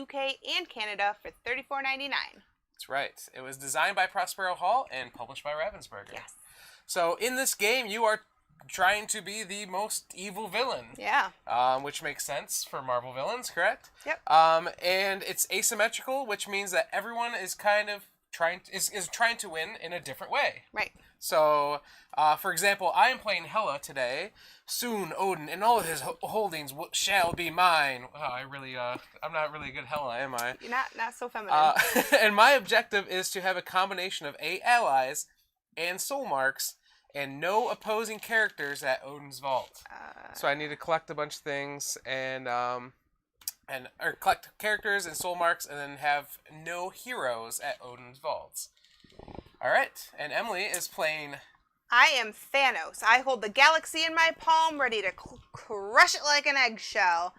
UK and Canada for $34.99. That's right. It was designed by Prospero Hall and published by Ravensburger. Yes. So in this game, you are trying to be the most evil villain. Yeah. Which makes sense for Marvel villains, correct? Yep. And it's asymmetrical, which means that everyone is kind of trying to win in a different way. Right. So, for example, I am playing Hela today. Soon, Odin and all of his holdings shall be mine. Wow, I'm not really a good Hela, am I? You're not so feminine. And my objective is to have a combination of 8 allies and soul marks and no opposing characters at Odin's vault. So I need to collect a bunch of things or collect characters and soul marks, and then have no heroes at Odin's vaults. All right, and Emily is playing. I am Thanos. I hold the galaxy in my palm, ready to crush it like an eggshell.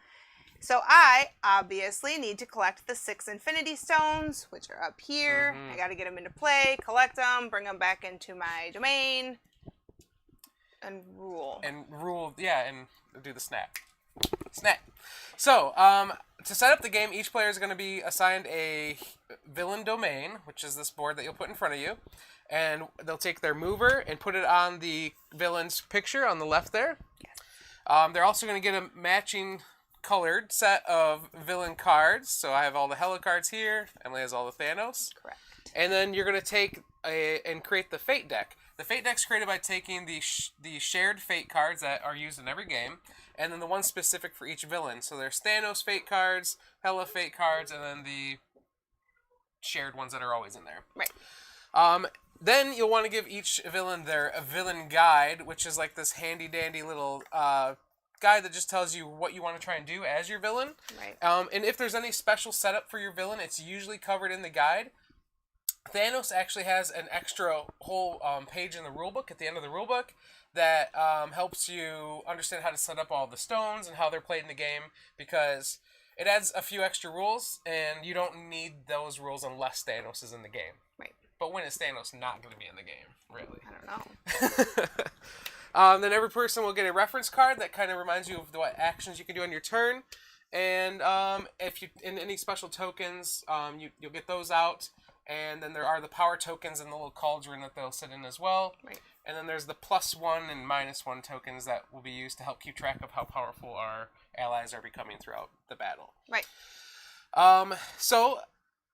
So I obviously need to collect the 6 Infinity Stones, which are up here. Mm-hmm. I got to get them into play, collect them, bring them back into my domain, and rule. And do the snap. Snap. So, to set up the game, each player is going to be assigned a villain domain, which is this board that you'll put in front of you. And they'll take their mover and put it on the villain's picture on the left there. Yes. They're also going to get a matching colored set of villain cards. So I have all the Hela cards here. Emily has all the Thanos. Correct. And then you're going to take and create the Fate deck. The Fate deck's created by taking the shared Fate cards that are used in every game, and then the one specific for each villain. So there's Thanos Fate cards, Hela Fate cards, and then the shared ones that are always in there. Right. Then you'll want to give each villain a villain guide, which is like this handy-dandy little guide that just tells you what you want to try and do as your villain. Right. And if there's any special setup for your villain, it's usually covered in the guide. Thanos actually has an extra whole page in the rulebook at the end of the rulebook that helps you understand how to set up all the stones and how they're played in the game, because it adds a few extra rules, and you don't need those rules unless Thanos is in the game. Right. But when is Thanos not going to be in the game, really? I don't know. Then every person will get a reference card that kind of reminds you of what actions you can do on your turn. And if you in any special tokens, you'll get those out. And then there are the power tokens in the little cauldron that they'll sit in as well. Right. And then there's the +1 and -1 tokens that will be used to help keep track of how powerful our allies are becoming throughout the battle. Right. So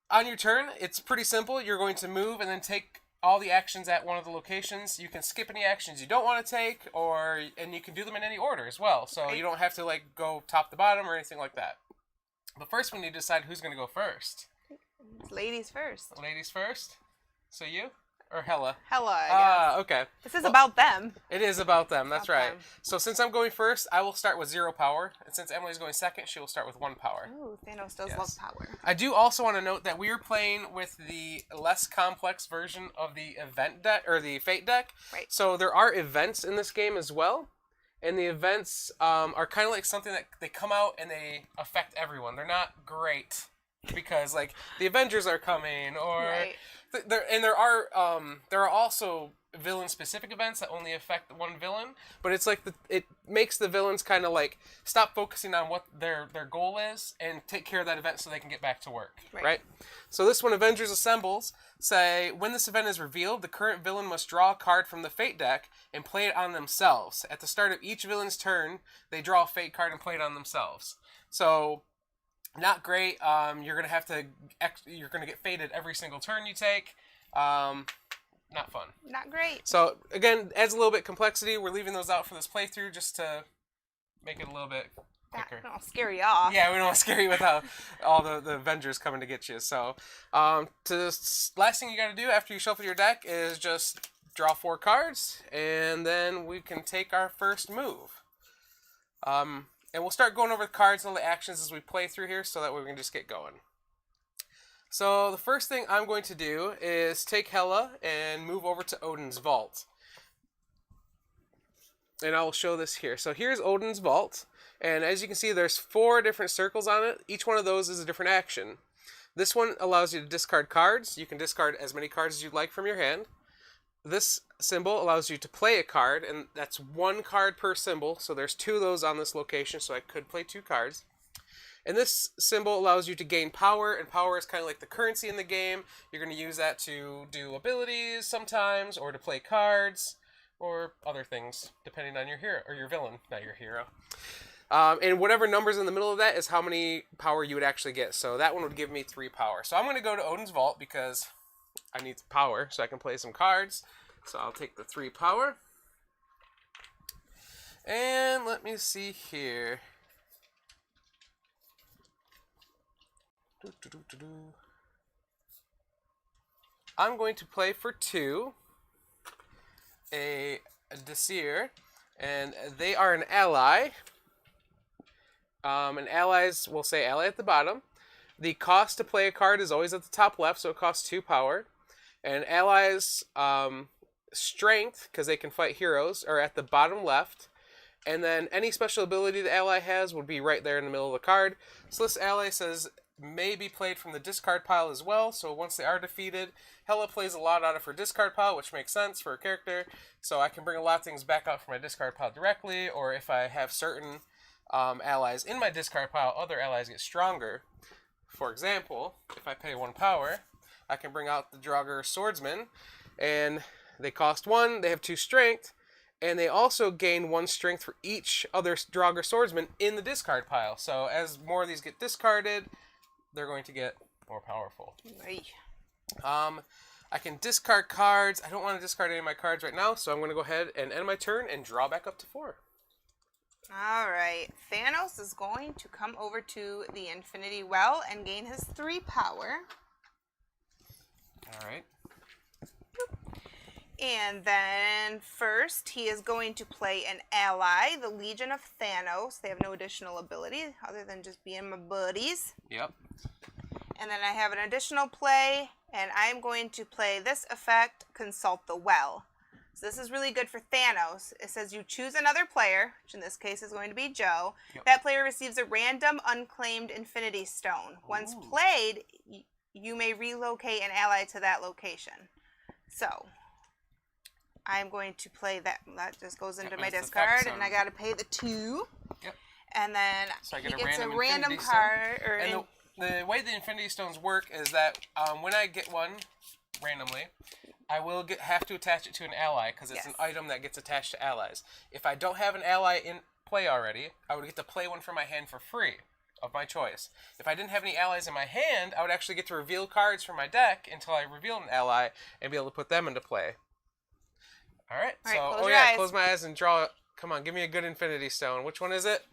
on your turn, it's pretty simple. You're going to move and then take all the actions at one of the locations. You can skip any actions you don't want to take, and you can do them in any order as well. So Right. you don't have to go top to bottom or anything like that. But first we need to decide who's going to go first. Ladies first. Ladies first? So you? Or Hela? Hela, I guess. Okay. This is about them. It is about them, that's About right. them. So since I'm going first, I will start with 0 power. And since Emily's going second, she will start with 1 power. Ooh, Thanos does Yes. love power. I do also want to note that we are playing with the less complex version of the event deck, or the Fate deck. Right. So there are events in this game as well. And the events are kind of like something that they come out and they affect everyone. They're not great because the Avengers are coming, or Right. there are also villain specific events that only affect one villain, but it's it makes the villains kind of stop focusing on what their goal is and take care of that event so they can get back to work. Right? So this one, Avengers Assembles, say when this event is revealed, the current villain must draw a card from the Fate deck and play it on themselves. At the start of each villain's turn, they draw a Fate card and play it on themselves. So not great. You're gonna get fated every single turn you take. Not fun. Not great. So again, adds a little bit complexity. We're leaving those out for this playthrough just to make it a little bit quicker. I'll scare you off. Yeah, we don't want to scare you with all the Avengers coming to get you. So, last thing you got to do after you shuffle your deck is just draw 4 cards, and then we can take our first move. And we'll start going over the cards and all the actions as we play through here, so that way we can just get going. So the first thing I'm going to do is take Hela and move over to Odin's vault. And I'll show this here. So here's Odin's vault. And as you can see, there's 4 different circles on it. Each one of those is a different action. This one allows you to discard cards. You can discard as many cards as you'd like from your hand. This symbol allows you to play a card, and that's 1 card per symbol. So there's 2 of those on this location, so I could play 2 cards. And this symbol allows you to gain power, and power is kind of like the currency in the game. You're going to use that to do abilities sometimes, or to play cards, or other things, depending on your hero, or your villain, not your hero. And whatever number's in the middle of that is how many power you would actually get. So that one would give me 3 power. So I'm going to go to Odin's Vault because I need power so I can play some cards. So I'll take the 3 power. And let me see here. I'm going to play for 2 a Desir, and they are an ally. And allies, we'll say ally at the bottom. The cost to play a card is always at the top left, so it costs 2 power. And allies' strength, because they can fight heroes, are at the bottom left. And then any special ability the ally has would be right there in the middle of the card. So this ally says may be played from the discard pile as well. So once they are defeated, Hela plays a lot out of her discard pile, which makes sense for her character. So I can bring a lot of things back out from my discard pile directly, or if I have certain allies in my discard pile, other allies get stronger. For example, if I pay 1 power, I can bring out the Draugr Swordsman, and they cost 1, they have 2 strength, and they also gain 1 strength for each other Draugr Swordsman in the discard pile. So as more of these get discarded, they're going to get more powerful. Right. I can discard cards. I don't want to discard any of my cards right now, so I'm going to go ahead and end my turn and draw back up to 4. Alright, Thanos is going to come over to the Infinity Well and gain his 3 power. Alright. And then first, he is going to play an ally, the Legion of Thanos. They have no additional ability other than just being my buddies. Yep. And then I have an additional play, and I'm going to play this effect, Consult the Well. So this is really good for Thanos. It says you choose another player, which in this case is going to be Joe. Yep. That player receives a random unclaimed Infinity Stone. Once played, you may relocate an ally to that location. So I'm going to play that. That just goes into my discard, and I got to pay the 2. Yep. And then So I he get gets a Infinity random Stone. card. Or And the way the Infinity Stones work is that when I get one randomly, I will have to attach it to an ally because it's an item that gets attached to allies. If I don't have an ally in play already, I would get to play one from my hand for free of my choice. If I didn't have any allies in my hand, I would actually get to reveal cards from my deck until I revealed an ally and be able to put them into play. Alright, so, close my eyes and draw. Come on, give me a good Infinity Stone. Which one is it?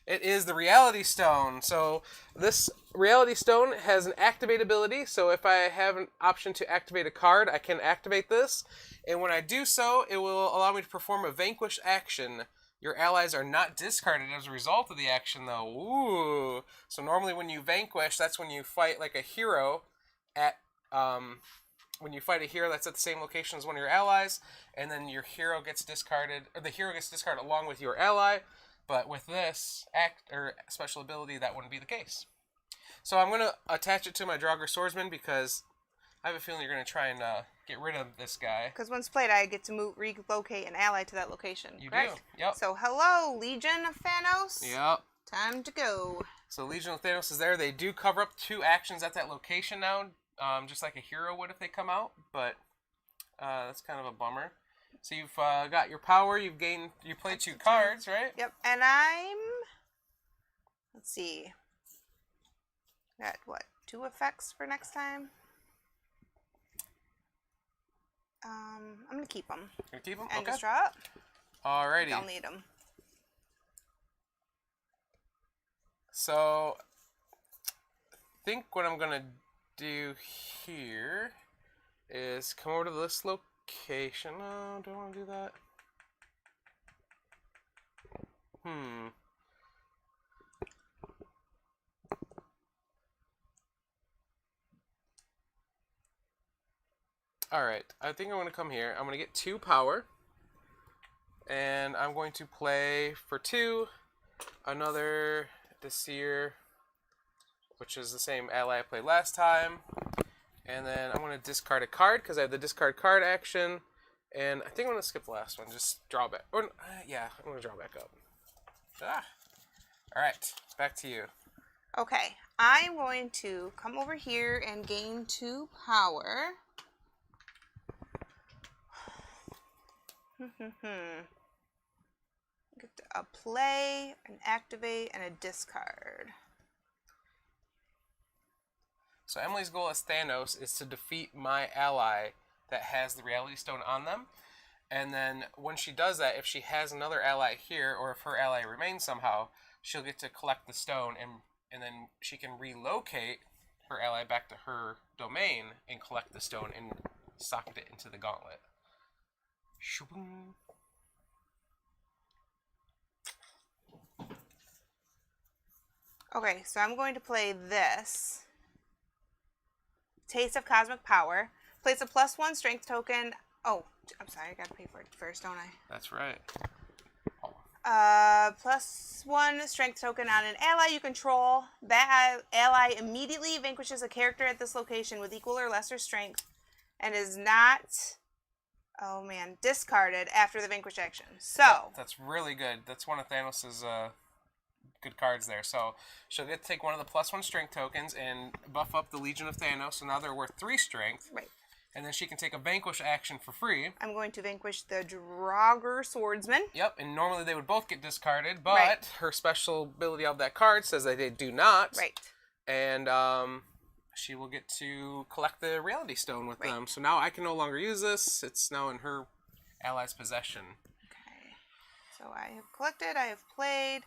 It is the Reality Stone. So this Reality Stone has an activate ability. So if I have an option to activate a card, I can activate this. And when I do so, it will allow me to perform a vanquish action. Your allies are not discarded as a result of the action, though. Ooh. So normally when you vanquish, that's when you fight like a hero at... when you fight a hero that's at the same location as one of your allies, and then your hero gets discarded, or the hero gets discarded along with your ally. But with this special ability, that wouldn't be the case. So I'm going to attach it to my Draugr Swordsman because I have a feeling you're going to try and get rid of this guy. Because once played, I get to relocate an ally to that location. You correct? do. Yep. So hello, Legion of Thanos. Yep. Time to go. So Legion of Thanos is there. They do cover up 2 actions at that location now, just like a hero would if they come out. But that's kind of a bummer. So you've got your power. You played 2 cards, right? Yep. And let's see. Got what? 2 effects for next time. I'm gonna keep them. Gonna keep them. And Okay. just draw up. Alrighty. I'll need them. So I think what I'm gonna do here is come over to this location. No, do I want to do that? Alright, I think I'm going to come here. I'm going to get 2 power. And I'm going to play for 2 another Desir, which is the same ally I played last time. And then I'm going to discard a card because I have the discard card action. And I think I'm going to skip the last one. Just draw back. Yeah, I'm going to draw back up. Alright, back to you. Okay, I'm going to come over here and gain 2 power. Get a play, an activate, and a discard. So Emily's goal as Thanos is to defeat my ally that has the Reality Stone on them. And then when she does that, if she has another ally here, or if her ally remains somehow, she'll get to collect the stone, and then she can relocate her ally back to her domain and collect the stone and socket it into the gauntlet. Shoo-boom. Okay, so I'm going to play this. Taste of Cosmic Power. Place a +1 strength token. Oh, I'm sorry, I gotta pay for it first, don't I? That's right. +1 strength token on an ally you control. That ally immediately vanquishes a character at this location with equal or lesser strength and is not, oh man, discarded after the vanquish action. So Yeah, that's really good. That's one of Thanos' good cards there. So she'll get to take one of the +1 strength tokens and buff up the Legion of Thanos. So now they're worth 3 strength. right. And then she can take a vanquish action for free. I'm going to vanquish the Draugr Swordsman. Yep, and normally they would both get discarded, but Right. her special ability of that card says that they do not. Right. And she will get to collect the Reality Stone with Right. them. So now I can no longer use this. It's now in her ally's possession. Okay. So I have collected, I have played.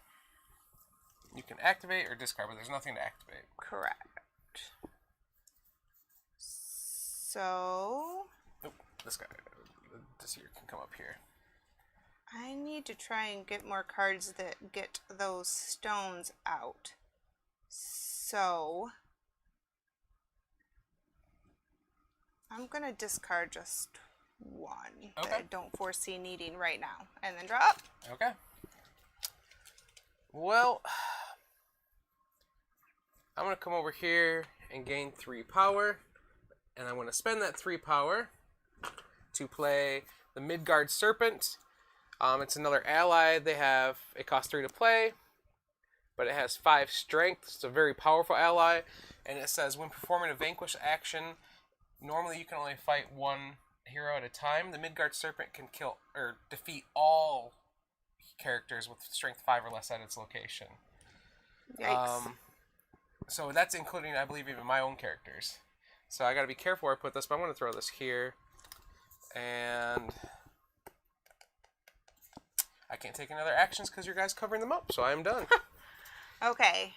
You can activate or discard, but there's nothing to activate. Correct. So Oh, this here can come up here. I need to try and get more cards that get those stones out. So I'm going to discard just 1 that I Okay. don't foresee needing right now. And then draw up. Okay. Well, I'm going to come over here and gain 3 power. And I'm going to spend that 3 power to play the Midgard Serpent. It's another ally. It costs 3 to play, but it has 5 strength. It's a very powerful ally. And it says when performing a vanquish action, normally you can only fight 1 hero at a time. The Midgard Serpent can kill or defeat all characters with strength 5 or less at its location. Yikes. So that's including, I believe, even my own characters. So I gotta be careful where I put this, but I'm gonna throw this here. And I can't take any other actions because your guy's covering them up, so I am done. Okay.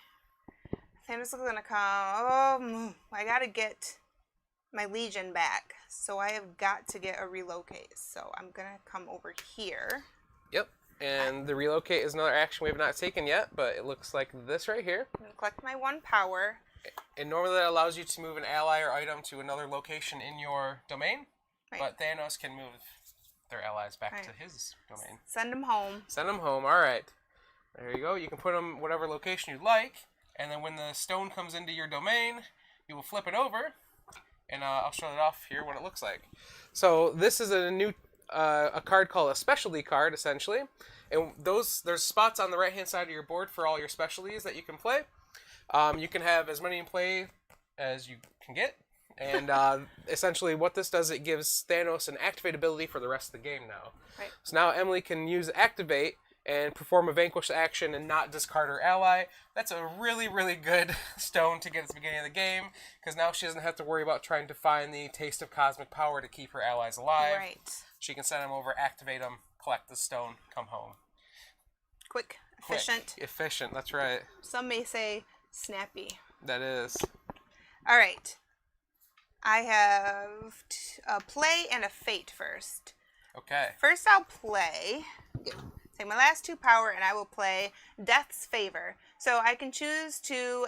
Thanos is going to come. Oh, I got to get my Legion back. So I have got to get a relocate. So I'm going to come over here. Yep. And the relocate is another action we have not taken yet, but it looks like this right here. I'm going to collect my 1 power. And normally that allows you to move an ally or item to another location in your domain, Right. but Thanos can move their allies back Right. to his domain. Send them home. Send them home. All right. There you go. You can put them whatever location you'd like, and then when the stone comes into your domain, you will flip it over, and I'll show it off here what it looks like. So this is a new a card called a specialty card, essentially, and there's spots on the right-hand side of your board for all your specialties that you can play. You can have as many in play as you can get. And essentially what this does, it gives Thanos an activate ability for the rest of the game now. Right. So now Emily can use activate and perform a vanquish action and not discard her ally. That's a really, really good stone to get at the beginning of the game, because now she doesn't have to worry about trying to find the taste of cosmic power to keep her allies alive. Right. She can send them over, activate them, collect the stone, come home. Quick, efficient. Quick, efficient, that's right. Some may say snappy. That is. All right. I have a play and a fate first. Okay. First, I'll play. Take my last 2 power, and I will play Death's Favor. So I can choose to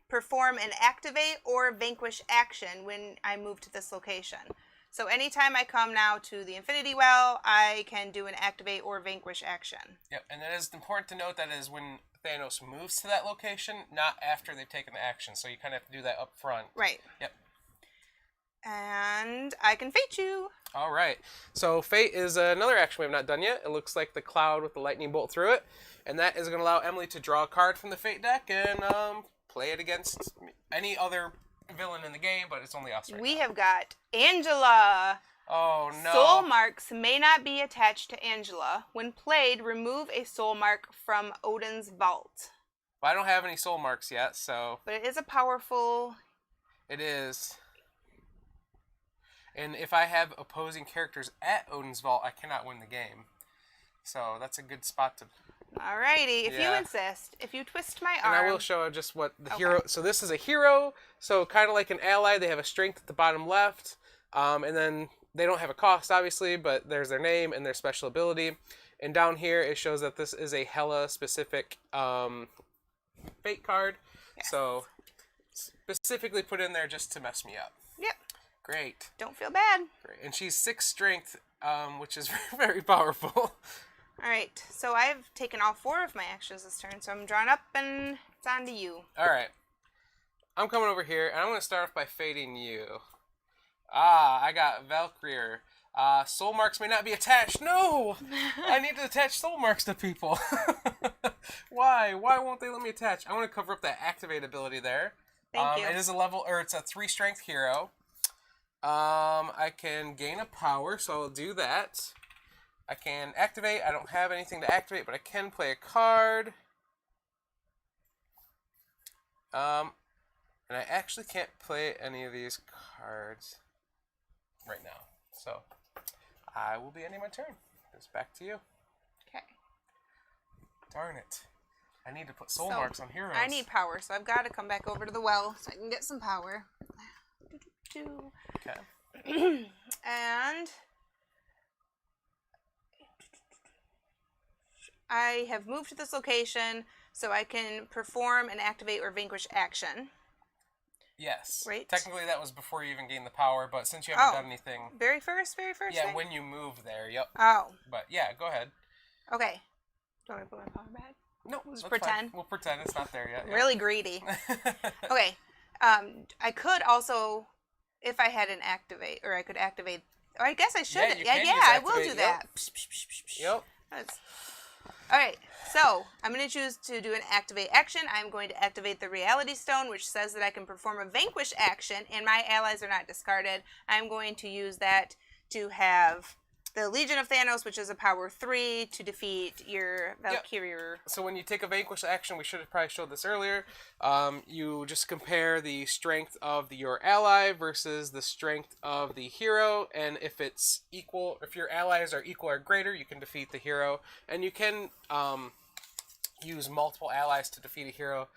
perform an activate or vanquish action when I move to this location. So anytime I come now to the Infinity Well, I can do an activate or vanquish action. Yep, and it is important to note that is when Thanos moves to that location, not after they've taken the action. So you kind of have to do that up front. Right. Yep. And I can fate you. All right. So Fate is another action we have not done yet. It looks like the cloud with the lightning bolt through it, and that is going to allow Emily to draw a card from the Fate deck and play it against any other villain in the game, but it's only us right We now. have got Angela. Oh no. Soul marks may not be attached to Angela. When played, remove a soul mark from Odin's vault. Well, I don't have any soul marks yet, so But it is a powerful... it is. And if I have opposing characters at Odin's vault, I cannot win the game. So that's a good spot to... Alrighty, if you Yeah. insist. If you twist my arm... And I will show just what the hero... So this is a hero, so kind of like an ally. They have a strength at the bottom left. And then they don't have a cost, obviously, but there's their name and their special ability. And down here, it shows that this is a Hela-specific Fate card. Yes. So specifically put in there just to mess me up. Yep. Great. Don't feel bad. Great. And she's 6 strength, which is very powerful. Alright, so I've taken all 4 of my actions this turn, so I'm drawn up and it's on to you. Alright. I'm coming over here, and I'm going to start off by fading you. I got Valkyrie. Soul marks may not be attached. No! I need to attach soul marks to people. Why? Why won't they let me attach? I want to cover up that activate ability there. Thank you. It is a level, or it's a 3 strength hero. I can gain a power, so I'll do that. I can activate. I don't have anything to activate, but I can play a card. And I actually can't play any of these cards right now. So I will be ending my turn. It's back to you. Okay. Darn it. I need to put soul So, marks on heroes. I need power, so I've got to come back over to the well so I can get some power. Okay. And I have moved to this location so I can perform an activate or vanquish action. Yes. Right. Technically, that was before you even gained the power, but since you haven't done anything... Very first Yeah, thing? when you move there, yep. Oh. But yeah, go ahead. Okay. Do you want me to put my power back? No, Just that's pretend. fine. We'll pretend it's not there yet. I'm really greedy. Okay. I could also, if I had an activate, or I could activate, or I guess I should. Yeah, you can use I will activate, do that. Yep. All right, so I'm going to choose to do an activate action. I'm going to activate the reality stone, which says that I can perform a vanquish action, and my allies are not discarded. I'm going to use that to have the Legion of Thanos, which is a power 3, to defeat your Valkyrie. Yep. So when you take a vanquish action, we should have probably showed this earlier, you just compare the strength of your ally versus the strength of the hero, and if it's equal, if your allies are equal or greater, you can defeat the hero, and you can use multiple allies to defeat a hero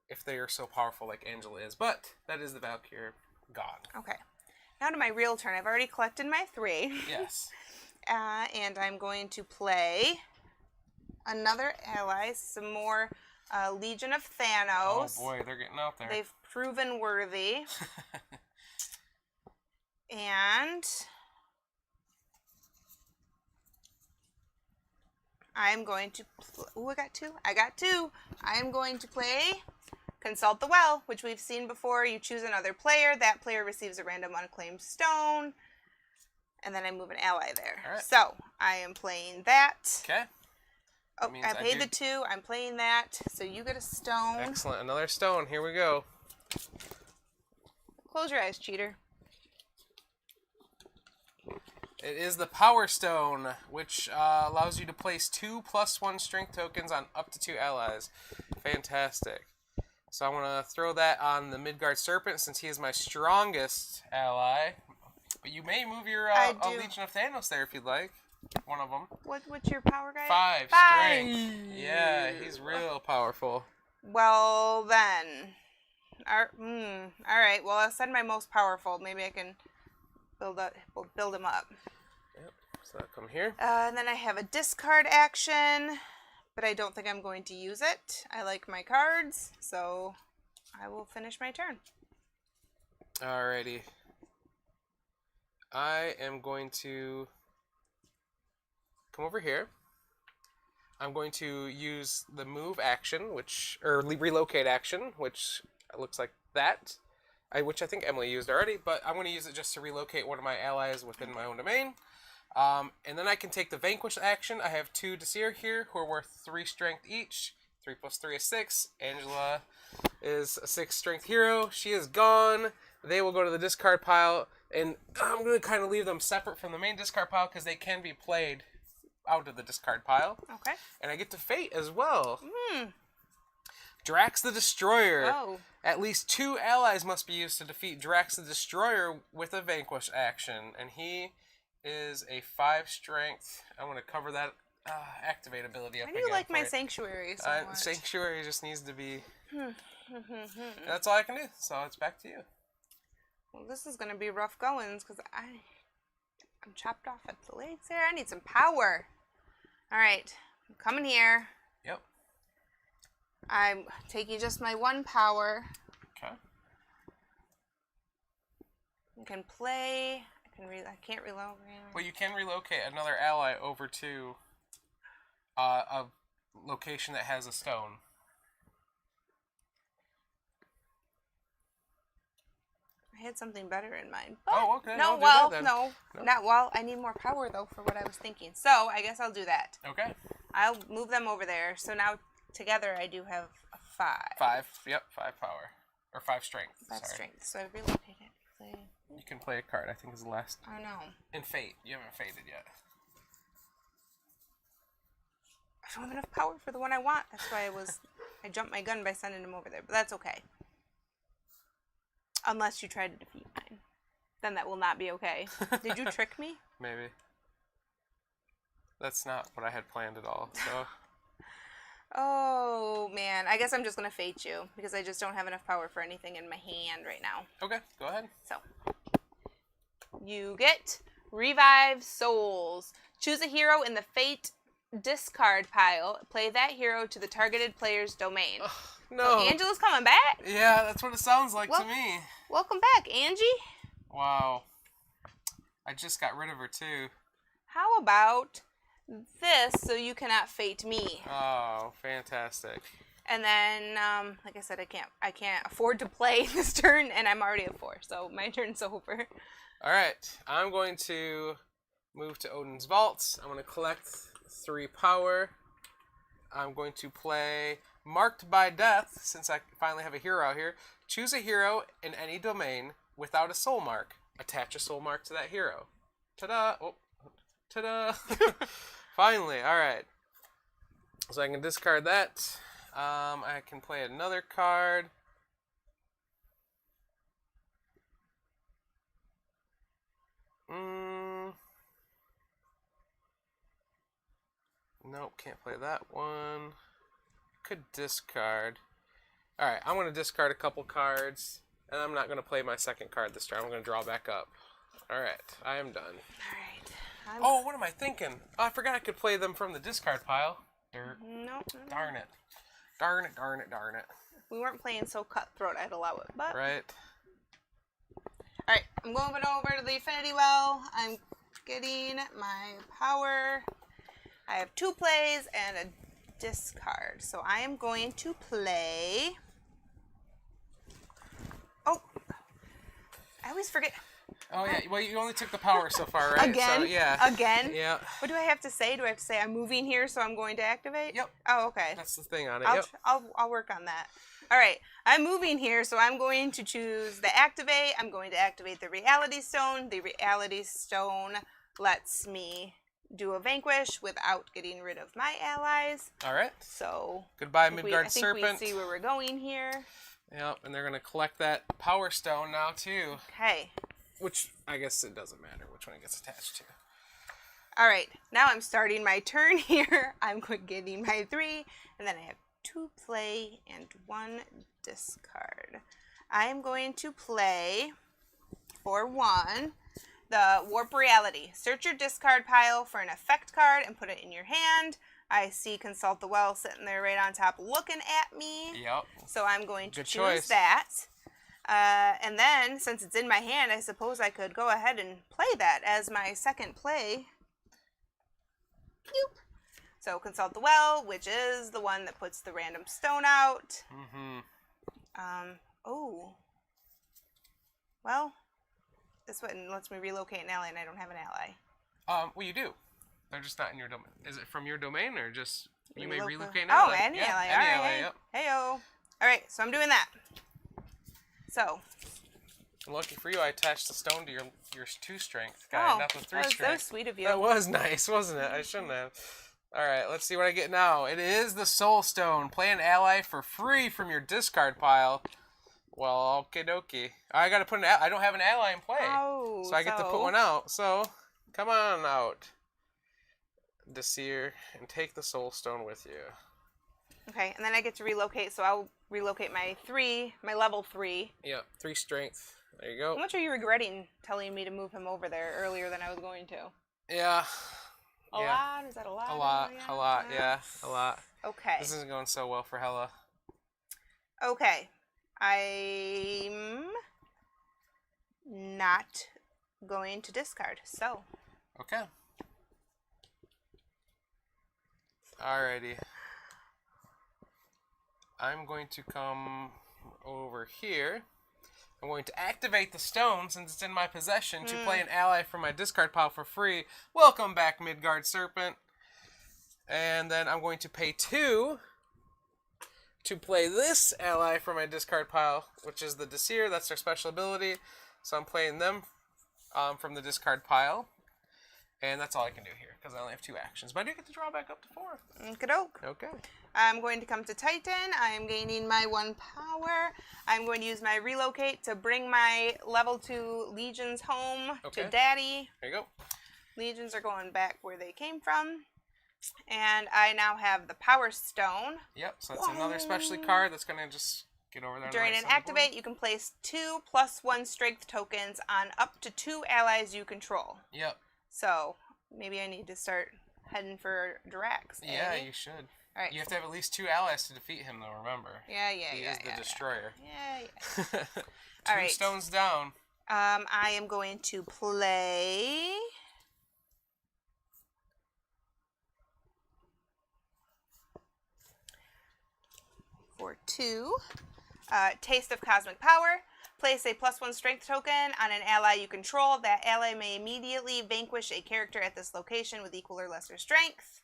if they are so powerful like Angela is, but that is the Valkyrie god. Okay. Now to my real turn. I've already collected my 3. Yes. And I'm going to play another ally, some more Legion of Thanos. Oh boy, they're getting out there. They've proven worthy. And I'm going to... Ooh, I got 2. I got 2. I'm going to play Consult the Well, which we've seen before. You choose another player. That player receives a random unclaimed stone. And then I move an ally there. All right. So, I am playing that. Okay. Oh, I paid the 2. I'm playing that. So you get a stone. Excellent. Another stone. Here we go. Close your eyes, cheater. It is the Power Stone, which allows you to place 2 +1 strength tokens on up to 2 allies. Fantastic. So I want to throw that on the Midgard Serpent since he is my strongest ally. But you may move your Legion of Thanos there if you'd like. One of them. What's your power guy? 5 strength. Yeah, he's real powerful. Well, then. Alright, well, I'll send my most powerful. Maybe I can build him up. Yep, so I'll come here. And then I have a discard action, but I don't think I'm going to use it. I like my cards, so I will finish my turn. Alrighty. I am going to come over here. I'm going to use the move action, or relocate action, which looks like that. which I think Emily used already, but I'm going to use it just to relocate one of my allies within my own domain. And then I can take the Vanquish action. I have 2 Desir here who are worth 3 strength each. 3 plus 3 is 6. Angela is a 6 strength hero. She is gone. They will go to the discard pile. And I'm going to kind of leave them separate from the main discard pile because they can be played out of the discard pile. Okay. And I get to Fate as well. Drax the Destroyer. Oh. At least 2 allies must be used to defeat Drax the Destroyer with a Vanquish action. And he is a 5 strength. I'm going to cover that activate ability up I again. do like my Sanctuary so much. Sanctuary just needs to be... That's all I can do. So it's back to you. Well, this is going to be rough goings because I'm chopped off at the legs there. I need some power. All right. I'm coming here. Yep. I'm taking just my 1 power. Okay. I can play. I can't reload. Well, you can relocate another ally over to a location that has a stone. I had something better in mind. Oh, okay. No, I'll do well, that then. no, not well. I need more power though for what I was thinking. So I guess I'll do that. Okay. I'll move them over there. So now together I do have a 5. 5. Yep, 5 power. Or 5 strength. 5 sorry. strength. So I relocated. You can play a card. I think is the last. I know. In Fate. You haven't faded yet. I don't have enough power for the one I want. That's why I jumped my gun by sending him over there. But that's okay. Unless you try to defeat mine. Then that will not be okay. Did you trick me? Maybe. That's not what I had planned at all. So. Oh, man. I guess I'm just going to fate you. Because I just don't have enough power for anything in my hand right now. Okay, go ahead. So. You get Revive Souls. Choose a hero in the Fate discard pile. Play that hero to the targeted player's domain. No. So Angela's coming back? Yeah, that's what it sounds like to me. Welcome back, Angie. Wow. I just got rid of her too. How about this so you cannot fate me? Oh, fantastic. And then, like I said, I can't afford to play this turn, and I'm already at 4, so my turn's over. All right, I'm going to move to Odin's Vault. I'm going to collect 3 power. I'm going to play Marked by Death, since I finally have a hero out here. Choose a hero in any domain without a soul mark. Attach a soul mark to that hero. Ta-da! Oh, ta-da! Finally, all right. So I can discard that. I can play another card. Nope, can't play that one. Could discard. Alright, I'm going to discard a couple cards. And I'm not going to play my second card this turn. I'm going to draw back up. Alright, I am done. Alright. Oh, what am I thinking? Oh, I forgot I could play them from the discard pile. No. Darn it. Darn it, darn it, darn it. We weren't playing so cutthroat, I'd allow it. But Right. Alright, I'm moving over to the Affinity Well. I'm getting my power. I have 2 plays and a discard. So I am going to play... Oh! I always forget. Oh, yeah. Well, you only took the power so far, right? Again? So, yeah. Again? Yeah. What do I have to say? Do I have to say I'm moving here so I'm going to activate? Yep. Oh, okay. That's the thing on it. I'll, Yep. I'll work on that. All right. I'm moving here, so I'm going to choose the activate. I'm going to activate the Reality Stone. The Reality Stone lets me do a vanquish without getting rid of my allies. All right. So goodbye, Midgard I think Serpent. we see where we're going here. Yep, and they're going to collect that Power Stone now, too. Okay. Which, I guess it doesn't matter which one it gets attached to. All right. Now I'm starting my turn here. I'm getting my 3, and then I have 2 play and 1 discard. I am going to play, for 1, the Warp Reality. Search your discard pile for an effect card and put it in your hand. I see Consult the Well sitting there right on top looking at me. Yep. So I'm going to Good choose choice. that. And then, since it's in my hand, I suppose I could go ahead and play that as my second play. Bloop. So Consult the Well, which is the one that puts the random stone out. Mm-hmm. Oh. Well, this one lets me relocate an ally, and I don't have an ally. Well, you do. They're just not in your domain. Is it from your domain or just you may Relocate. relocate an ally? Oh, any ally. Any All right. ally, yep. Heyo. All right, so I'm doing that. So. Lucky for you, I attached the stone to your 2 strength guy, not the 3 that was strength. so sweet of you. That was nice, wasn't it? I shouldn't have. All right, let's see what I get now. It is the Soul Stone. Play an ally for free from your discard pile. Well, okie dokie. I gotta put I don't have an ally in play, so I get to put one out. So, come on out, Desir, and take the Soul Stone with you. Okay, and then I get to relocate, so I'll relocate my level 3. Yep, 3 strength. There you go. How much are you regretting telling me to move him over there earlier than I was going to? Yeah. A lot? Is that a lot? A lot, yeah, a lot. Okay. This isn't going so well for Hela. Okay. I'm not going to discard, so. Okay. Alrighty. I'm going to come over here. I'm going to activate the stone since it's in my possession to play an ally from my discard pile for free. Welcome back, Midgard Serpent. And then I'm going to pay 2 to play this ally from my discard pile, which is the Desir. That's their special ability. So I'm playing them from the discard pile. And that's all I can do here, because I only have 2 actions. But I do get to draw back up to 4. Okey-doke. Okay. I'm going to come to Titan. I'm gaining my 1 power. I'm going to use my relocate to bring my level 2 legions home to Daddy. There you go. Legions are going back where they came from. And I now have the Power Stone. Yep, so that's another specialty card that's going to just get over there. During an activate, you can place 2 +1 strength tokens on up to 2 allies you control. Yep. So, maybe I need to start heading for Drax. Yeah, you should. All right. You have to have at least 2 allies to defeat him, though, remember. Yeah. He is the destroyer. Yeah. 2 All right. stones down. I am going to play... for 2. Taste of Cosmic Power. Place a +1 strength token on an ally you control. That ally may immediately vanquish a character at this location with equal or lesser strength.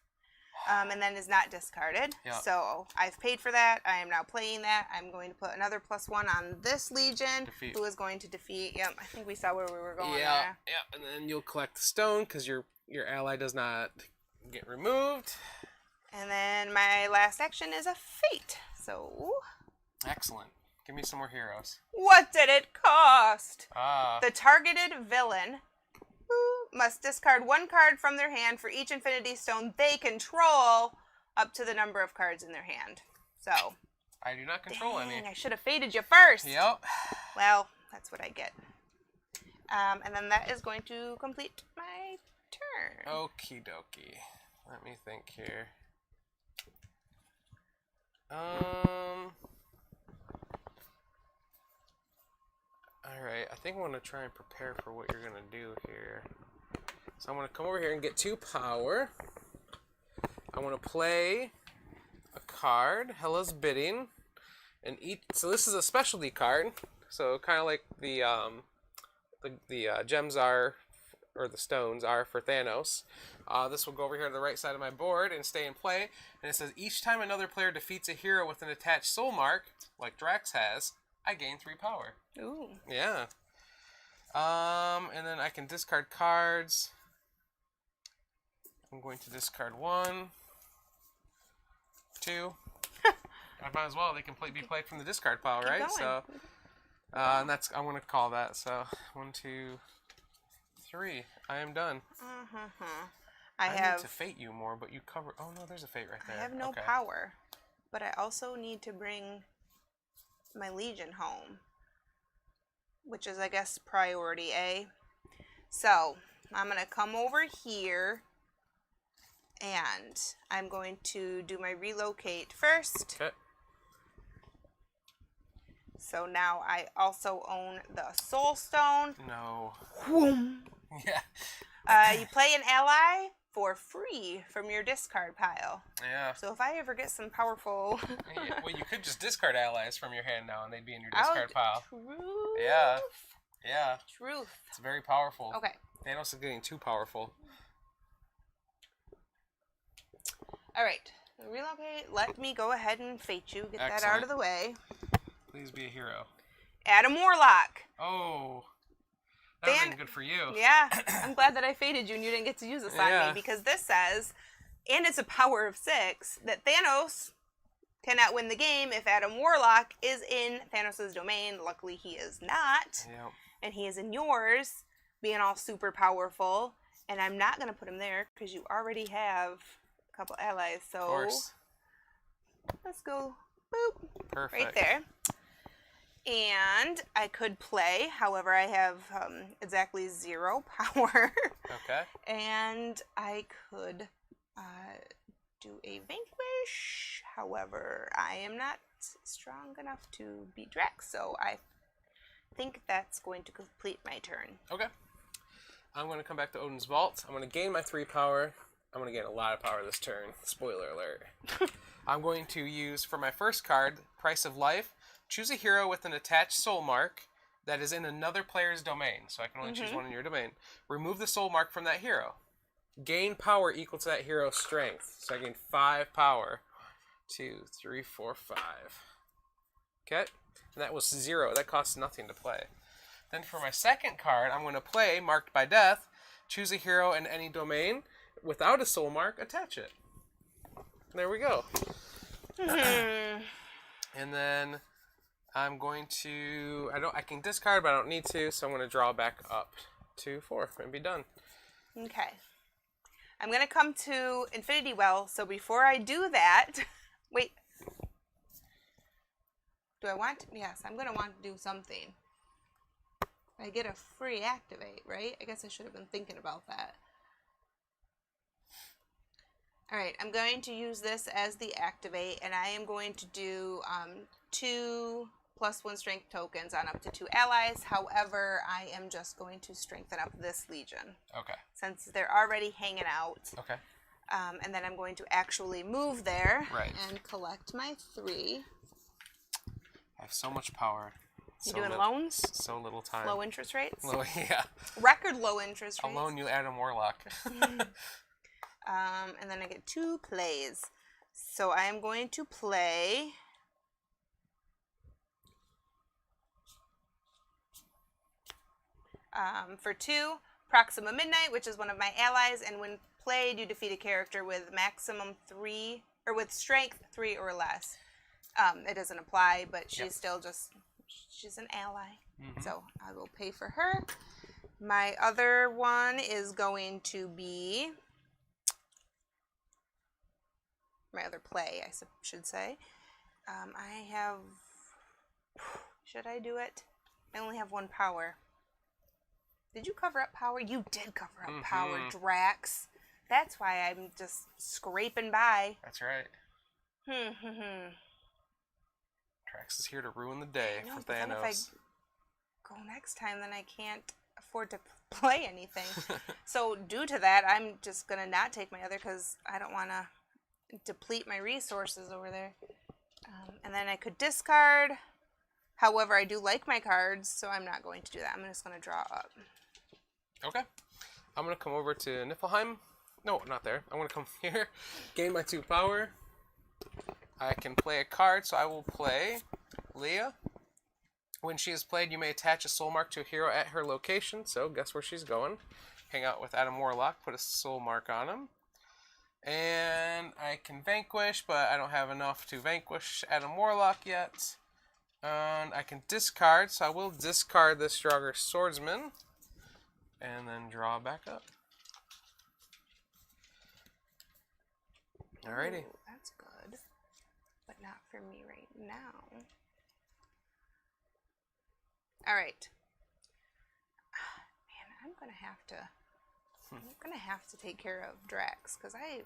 And then is not discarded. Yep. So I've paid for that. I am now playing that. I'm going to put another +1 on this legion, who is going to defeat. Yep, I think we saw where we were going there. Yeah, and then you'll collect the stone because your ally does not get removed. And then my last action is a fate. So... excellent. Give me some more heroes. What did it cost? Ah. The targeted villain must discard 1 card from their hand for each infinity stone they control up to the number of cards in their hand. So. I do not control any. I should have faded you first. Yep. Well, that's what I get. And then that is going to complete my turn. Okie dokie. Let me think here. Alright, I think I want to try and prepare for what you're going to do here. So I'm going to come over here and get 2 power. I want to play a card, Hela's Bidding. And so this is a specialty card. So kind of like the gems are, or the stones are for Thanos. This will go over here to the right side of my board and stay in play. And it says, each time another player defeats a hero with an attached soul mark, like Drax has, I gain 3 power. Ooh. Yeah. And then I can discard cards. I'm going to discard 1, 2. I might as well. They can be played from the discard pile, right? Going. So, and that's I'm going to call that. So 1, 2, 3. I am done. I need to fate you more, but you cover. Oh no, there's a fate right there. I have no power, but I also need to bring my Legion home, which is, I guess, priority A. So I'm gonna come over here, and I'm going to do my relocate first. Okay. So now I also own the Soul Stone. No. Whoom. Yeah. You play an ally for free from your discard pile. Yeah. So if I ever get some powerful... Well, you could just discard allies from your hand now, and they'd be in your discard pile. True. Yeah. Yeah. Truth. It's very powerful. Okay. Thanos is getting too powerful. All right. Relocate. Let me go ahead and fate you. Get that Excellent. out of the way. Please be a hero. Adam Warlock. Oh. That would have been good for you. Yeah. I'm glad that I fated you and you didn't get to use this on me, because this says, and it's a power of 6, that Thanos cannot win the game if Adam Warlock is in Thanos' domain. Luckily, he is not. Yep. And he is in yours, being all super powerful. And I'm not going to put him there because you already have a couple allies. So Of course. let's go boop. Perfect. Right there. And I could play, however, I have exactly 0 power. Okay. And I could do a vanquish. However, I am not strong enough to beat Drax, so I think that's going to complete my turn. Okay. I'm going to come back to Odin's Vault. I'm going to gain my 3 power. I'm going to gain a lot of power this turn. Spoiler alert. I'm going to use, for my first card, Price of Life, choose a hero with an attached soul mark that is in another player's domain. So I can only choose one in your domain. Remove the soul mark from that hero. Gain power equal to that hero's strength. So I gain 5 power. 2, 3, 4, 5. Okay. And that was 0. That costs nothing to play. Then for my second card, I'm going to play Marked by Death. Choose a hero in any domain. Without a soul mark, attach it. There we go. And then I'm going to... I can discard, but I don't need to, so I'm going to draw back up to 4 and be done. Okay. I'm going to come to Infinity Well, so before I do that... Wait. Do I want to? Yes, I'm going to want to do something. I get a free activate, right? I guess I should have been thinking about that. Alright, I'm going to use this as the activate, and I am going to do 2 +1 strength tokens on up to 2 allies. However, I am just going to strengthen up this Legion. Okay. Since they're already hanging out. Okay. And then I'm going to actually move there and collect my 3. I have so much power. You doing loans? So little time. Low interest rates? Low, yeah. Record low interest rates. I'll loan you Adam Warlock. And then I get 2 plays. So I am going to play... for 2, Proxima Midnight, which is one of my allies, and when played, you defeat a character with maximum 3, or with strength 3 or less. It doesn't apply, but she's still just, she's an ally. So I will pay for her. My other one is going to be, my other play, I should say. I have, should I do it? I only have 1 power. Did you cover up power? You did cover up power, Drax. That's why I'm just scraping by. That's right. Drax is here to ruin the day for Thanos. Then if I go next time, then I can't afford to play anything. So due to that, I'm just going to not take my other because I don't want to deplete my resources over there. And then I could discard. However, I do like my cards, so I'm not going to do that. I'm just going to draw up. Okay. I'm going to come over to Niflheim. No, not there. I'm going to come here. Gain my 2 power. I can play a card, so I will play Leah. When she is played, you may attach a soul mark to a hero at her location. So guess where she's going. Hang out with Adam Warlock. Put a soul mark on him. And I can vanquish, but I don't have enough to vanquish Adam Warlock yet. And I can discard, so I will discard the stronger swordsman. And then draw back up. Alrighty. Ooh, that's good. But not for me right now. Alright. Man, I'm gonna have to take care of Drax, because I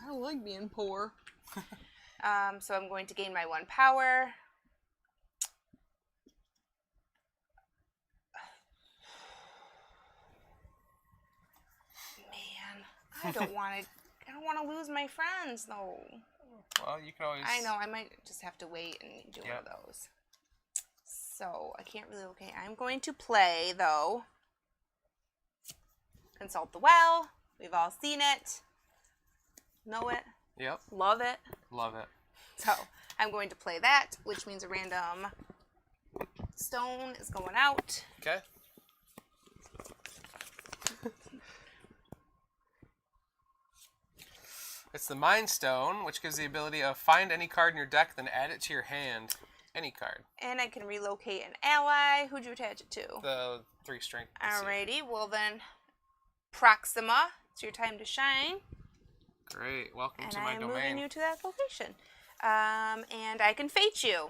don't like being poor. So I'm going to gain my 1 power. I don't want to lose my friends, though. Well, you can always... I know, I might just have to wait and do one of those. So I can't really. Okay, I'm going to play though. Consult the Well. We've all seen it. Know it. Yep. Love it. Love it. So I'm going to play that, which means a random stone is going out. Okay. It's the Mind Stone, which gives the ability of find any card in your deck, then add it to your hand. Any card. And I can relocate an ally. Who'd you attach it to? The 3 strength. Alrighty, well then, Proxima, it's your time to shine. Great, welcome to And my I'm domain. moving you to that location. And I can fate you.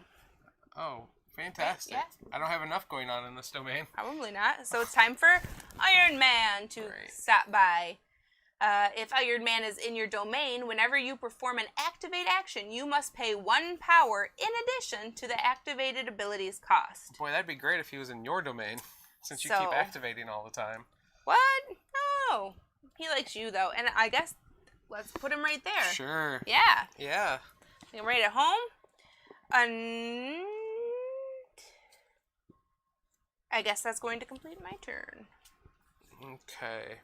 Oh, fantastic. Yeah. I don't have enough going on in this domain. Probably not. So it's time for Iron Man to stop by. If Iron Man is in your domain, whenever you perform an activate action, you must pay 1 power in addition to the activated ability's cost. Boy, that'd be great if he was in your domain, since you So- keep activating all the time. What? No. He likes you, though. And I guess let's put him right there. Sure. Yeah. Yeah. I'm right at home. And I guess that's going to complete my turn. Okay.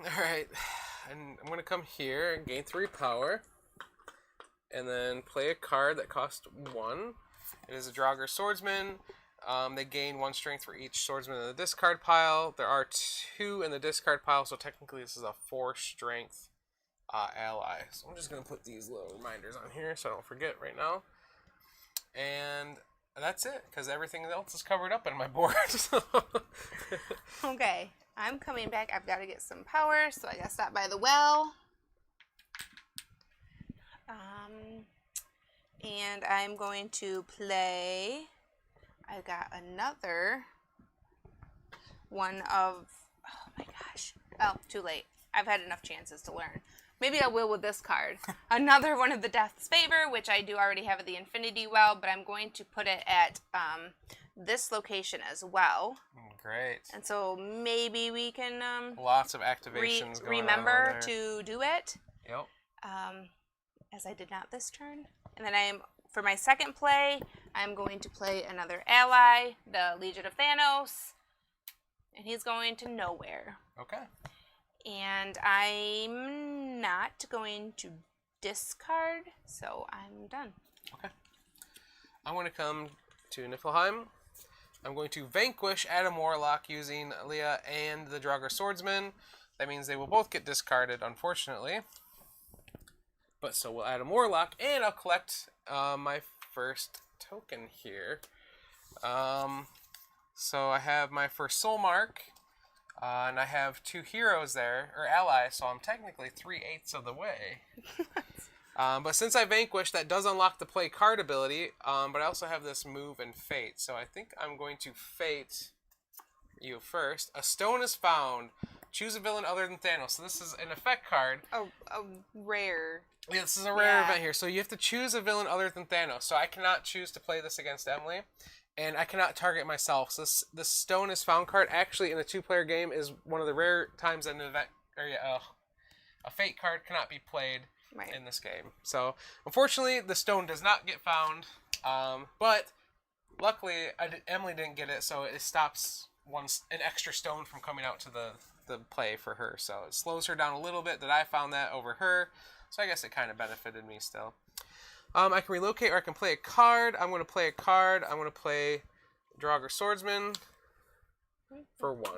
Alright. And I'm going to come here and gain 3 power. And then play a card that costs 1. It is a Draugr Swordsman. They gain 1 strength for each swordsman in the discard pile. There are 2 in the discard pile, so technically this is a 4 strength ally. So I'm just going to put these little reminders on here so I don't forget right now. And that's it, because everything else is covered up in my board. Okay. I'm coming back. I've got to get some power, so I got to stop by the well. And I'm going to play... I've got another one of... Oh my gosh. Oh, too late. I've had enough chances to learn. Maybe I will with this card. Another one of the Death's Favor, which I do already have at the Infinity Well, but I'm going to put it at this location as well. Great. And so maybe we can Lots of activations going remember on over there. to do it. Yep. As I did not this turn. And then for my second play, I'm going to play another ally, the Legion of Thanos. And he's going to nowhere. Okay. And I'm not going to discard, so I'm done. Okay. I'm going to come to Niflheim. I'm going to vanquish Adam Warlock using Leah and the Draugr Swordsman. That means they will both get discarded, unfortunately. But so will Adam Warlock, and I'll collect my first token here. So I have my first soul mark, and I have 2 heroes there, or allies, so I'm technically 3/8 of the way. But since I vanquished, that does unlock the play card ability, but I also have this move and fate. So I think I'm going to fate you first. A stone is found. Choose a villain other than Thanos. So this is an effect card. A rare. Yeah, this is a rare event here. So you have to choose a villain other than Thanos. So I cannot choose to play this against Emily. And I cannot target myself. So this stone is found card actually in a 2-player game is one of the rare times an event, or a fate card cannot be played in this game. So unfortunately, the stone does not get found. But luckily, Emily didn't get it, so it stops an extra stone from coming out to the play for her. So it slows her down a little bit that I found that over her. So I guess it kind of benefited me still. I can relocate or I can play a card. I'm going to play a card. I'm going to play Draugr Swordsman for 1.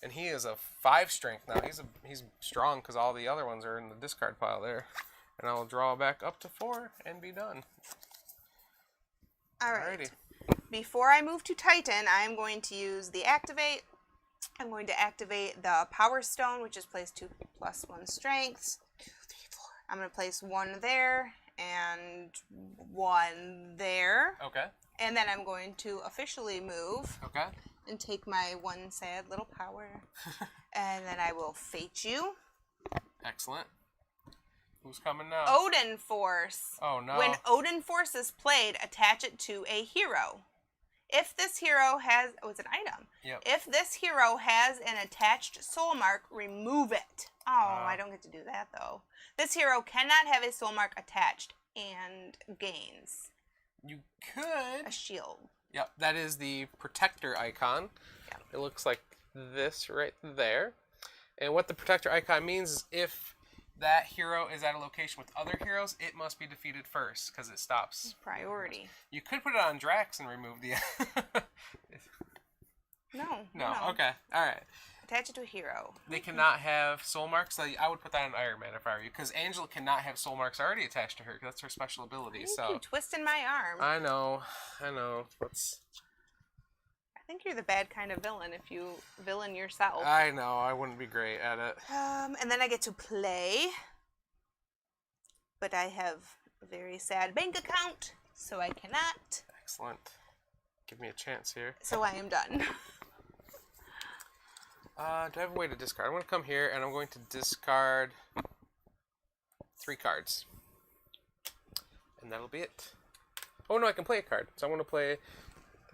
And he is a 5 strength now. He's strong because all the other ones are in the discard pile there. And I'll draw back up to 4 and be done. Alright. Alrighty. Before I move to Titan, I'm going to use the activate. I'm going to activate the Power Stone, which is placed 2 + 1 strengths. 2, 3, 4. I'm going to place 1 there and 1 there. Okay. And then I'm going to officially move. Okay. And take my 1 sad little power. And then I will fate you. Excellent. Who's coming now? Odin Force. Oh, no. When Odin Force is played, attach it to a hero. If this hero has... Oh, it's an item. Yep. If this hero has an attached soul mark, remove it. Oh, I don't get to do that, though. This hero cannot have a soul mark attached and gains You could. a shield. Yep, that is the protector icon. Yeah. It looks like this right there. And what the protector icon means is if that hero is at a location with other heroes, it must be defeated first because it stops. Priority. You could put it on Drax and remove the... No. Okay. All right. Attach it to a hero. They cannot have soul marks. So I would put that on Iron Man if I were you, because Angela cannot have soul marks already attached to her, because that's her special ability. You So keep twisting my arm. I know. Let's. I think you're the bad kind of villain if you villain yourself. I know. I wouldn't be great at it. And then I get to play, but I have a very sad bank account, so I cannot. Excellent. Give me a chance here. So I am done. Do I have a way to discard? I'm going to come here and I'm going to discard 3 cards. And that'll be it. Oh no, I can play a card. So I'm going to play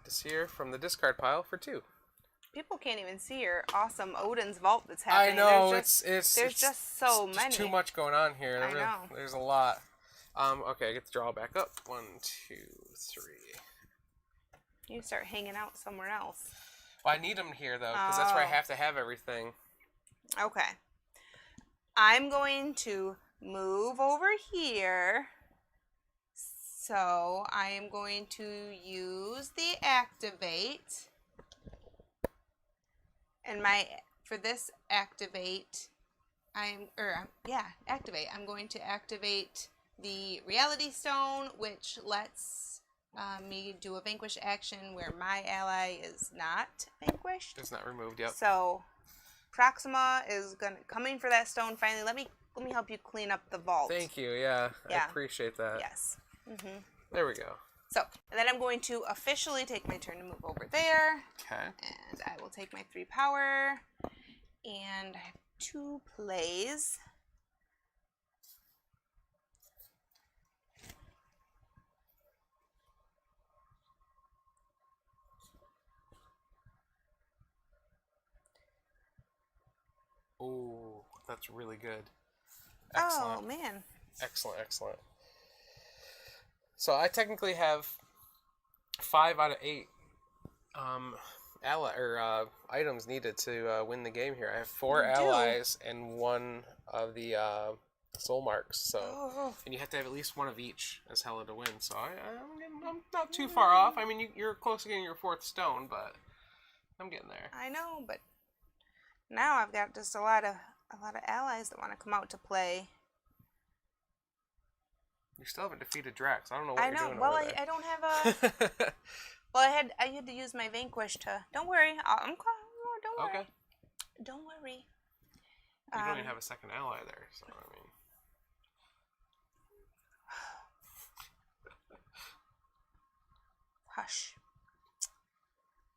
this here from the discard pile for 2. People can't even see your awesome Odin's vault that's happening. I know, there's just so many. Just too much going on here. I know. There's a lot. Okay, I get to draw back up. 1, 2, 3. You start hanging out somewhere else. Well, I need them here, though, because that's where I have to have everything. Okay. I'm going to move over here. So I am going to use the activate. And for this activate, activate. I'm going to activate the reality stone, which lets me do a vanquish action where my ally is not vanquished. It's not removed, yep. So Proxima is coming for that stone finally. Let me help you clean up the vault. Thank you, yeah. I appreciate that. Yes. Mm-hmm. There we go. So, and then I'm going to officially take my turn to move over there. Okay. And I will take my 3 power. And I have 2 plays. Oh, that's really good. Excellent. Oh, man. Excellent. So I technically have 5 out of 8 items needed to win the game here. I have 4 allies and 1 of the soul marks. So, and you have to have at least 1 of each as Hela to win. So I'm not too far off. I mean, you're close to getting your 4th stone, but I'm getting there. I know, but now I've got just a lot of allies that want to come out to play. You still haven't defeated Drax. I don't know what you're doing Well, over there. I don't have a. Well, I had to use my vanquish to. Don't worry, I'm. Don't worry. Okay. Don't worry. You don't even have a second ally there, so I mean. Hush.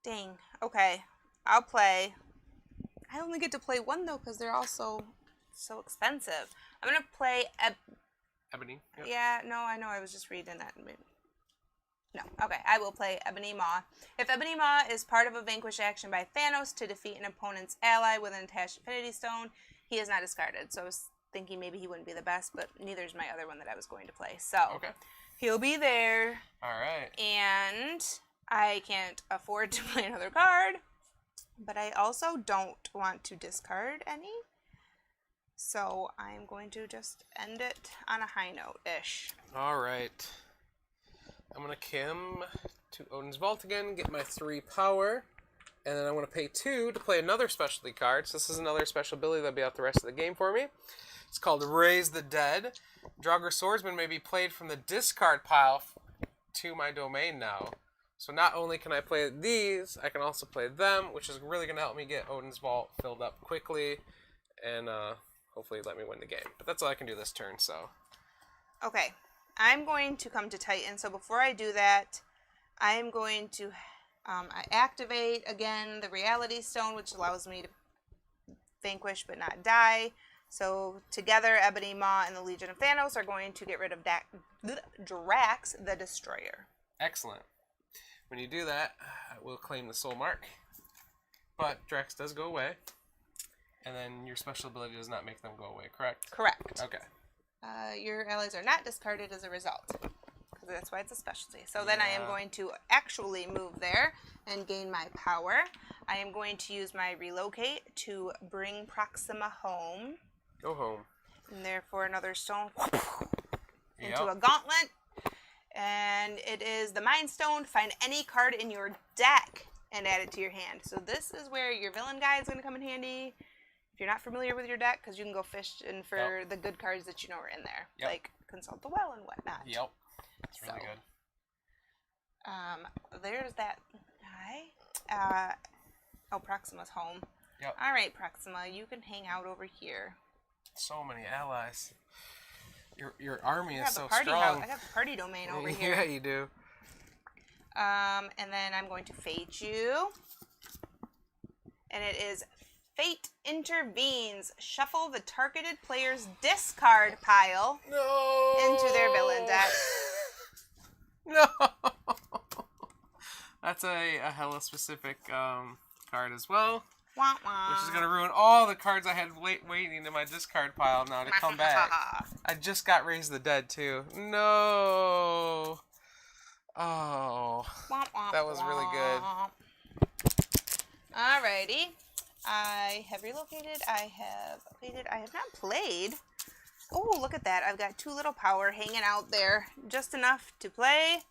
Dang. Okay, I'll play. I only get to play 1 though, because they're all so expensive. I'm gonna play Ebony. Yep. Yeah, no, I know. I was just reading that. No. Okay, I will play Ebony Maw. If Ebony Maw is part of a vanquish action by Thanos to defeat an opponent's ally with an attached Infinity Stone, he is not discarded. So I was thinking maybe he wouldn't be the best, but neither is my other one that I was going to play. So he'll be there. All right. And I can't afford to play another card, but I also don't want to discard any. So I'm going to just end it on a high note-ish. All right. I'm going to come to Odin's Vault again, get my 3 power, and then I'm going to pay 2 to play another specialty card. So this is another special ability that'll be out the rest of the game for me. It's called Raise the Dead. Draugr Swordsman may be played from the discard pile to my domain now. So not only can I play these, I can also play them, which is really going to help me get Odin's Vault filled up quickly, and hopefully let me win the game. But that's all I can do this turn, so. Okay, I'm going to come to Titan. So before I do that, I am going to activate again the Reality Stone, which allows me to vanquish but not die. So together, Ebony Maw and the Legion of Thanos are going to get rid of Drax the Destroyer. Excellent. When you do that, I will claim the soul mark. But Drax does go away. And then your special ability does not make them go away, correct? Correct. Okay. Your allies are not discarded as a result. Because that's why it's a specialty. So then I am going to actually move there and gain my power. I am going to use my relocate to bring Proxima home. Go home. And therefore another stone into a gauntlet. And it is the Mind Stone. Find any card in your deck and add it to your hand. So this is where your villain guy is going to come in handy. If you're not familiar with your deck, because you can go fishing for the good cards that you know are in there. Like Consult the Well and whatnot. Yep. It's really good. There's that guy. Proxima's home. Yep. All right, Proxima, you can hang out over here. So many allies. Your army is so strong. strong. I got the party domain over here. Yeah, you do. And then I'm going to fate you. And it is Fate Intervenes. Shuffle the targeted player's discard pile into their villain deck. No. That's a Hela specific card as well. Wah, wah. Which is going to ruin all the cards I had waiting in my discard pile now to come back. I just got Raise the Dead too. No. Oh. Wah, wah, that was really good. Alrighty. I have relocated. I have updated. I have not played. Oh, look at that. I've got 2 little power hanging out there. Just enough to play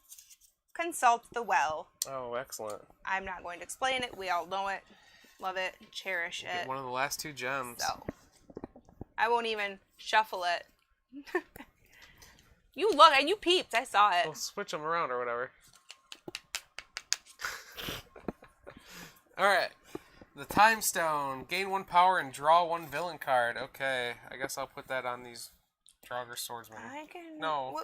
Consult the Well. Oh, excellent. I'm not going to explain it. We all know it. Love it. Cherish it. Get one of the last 2 gems. So, I won't even shuffle it. You look, and you peeped. I saw it. We'll switch them around or whatever. Alright. The Time Stone. Gain 1 power and draw 1 villain card. Okay. I guess I'll put that on these Draugr Swordsmen. I can... No.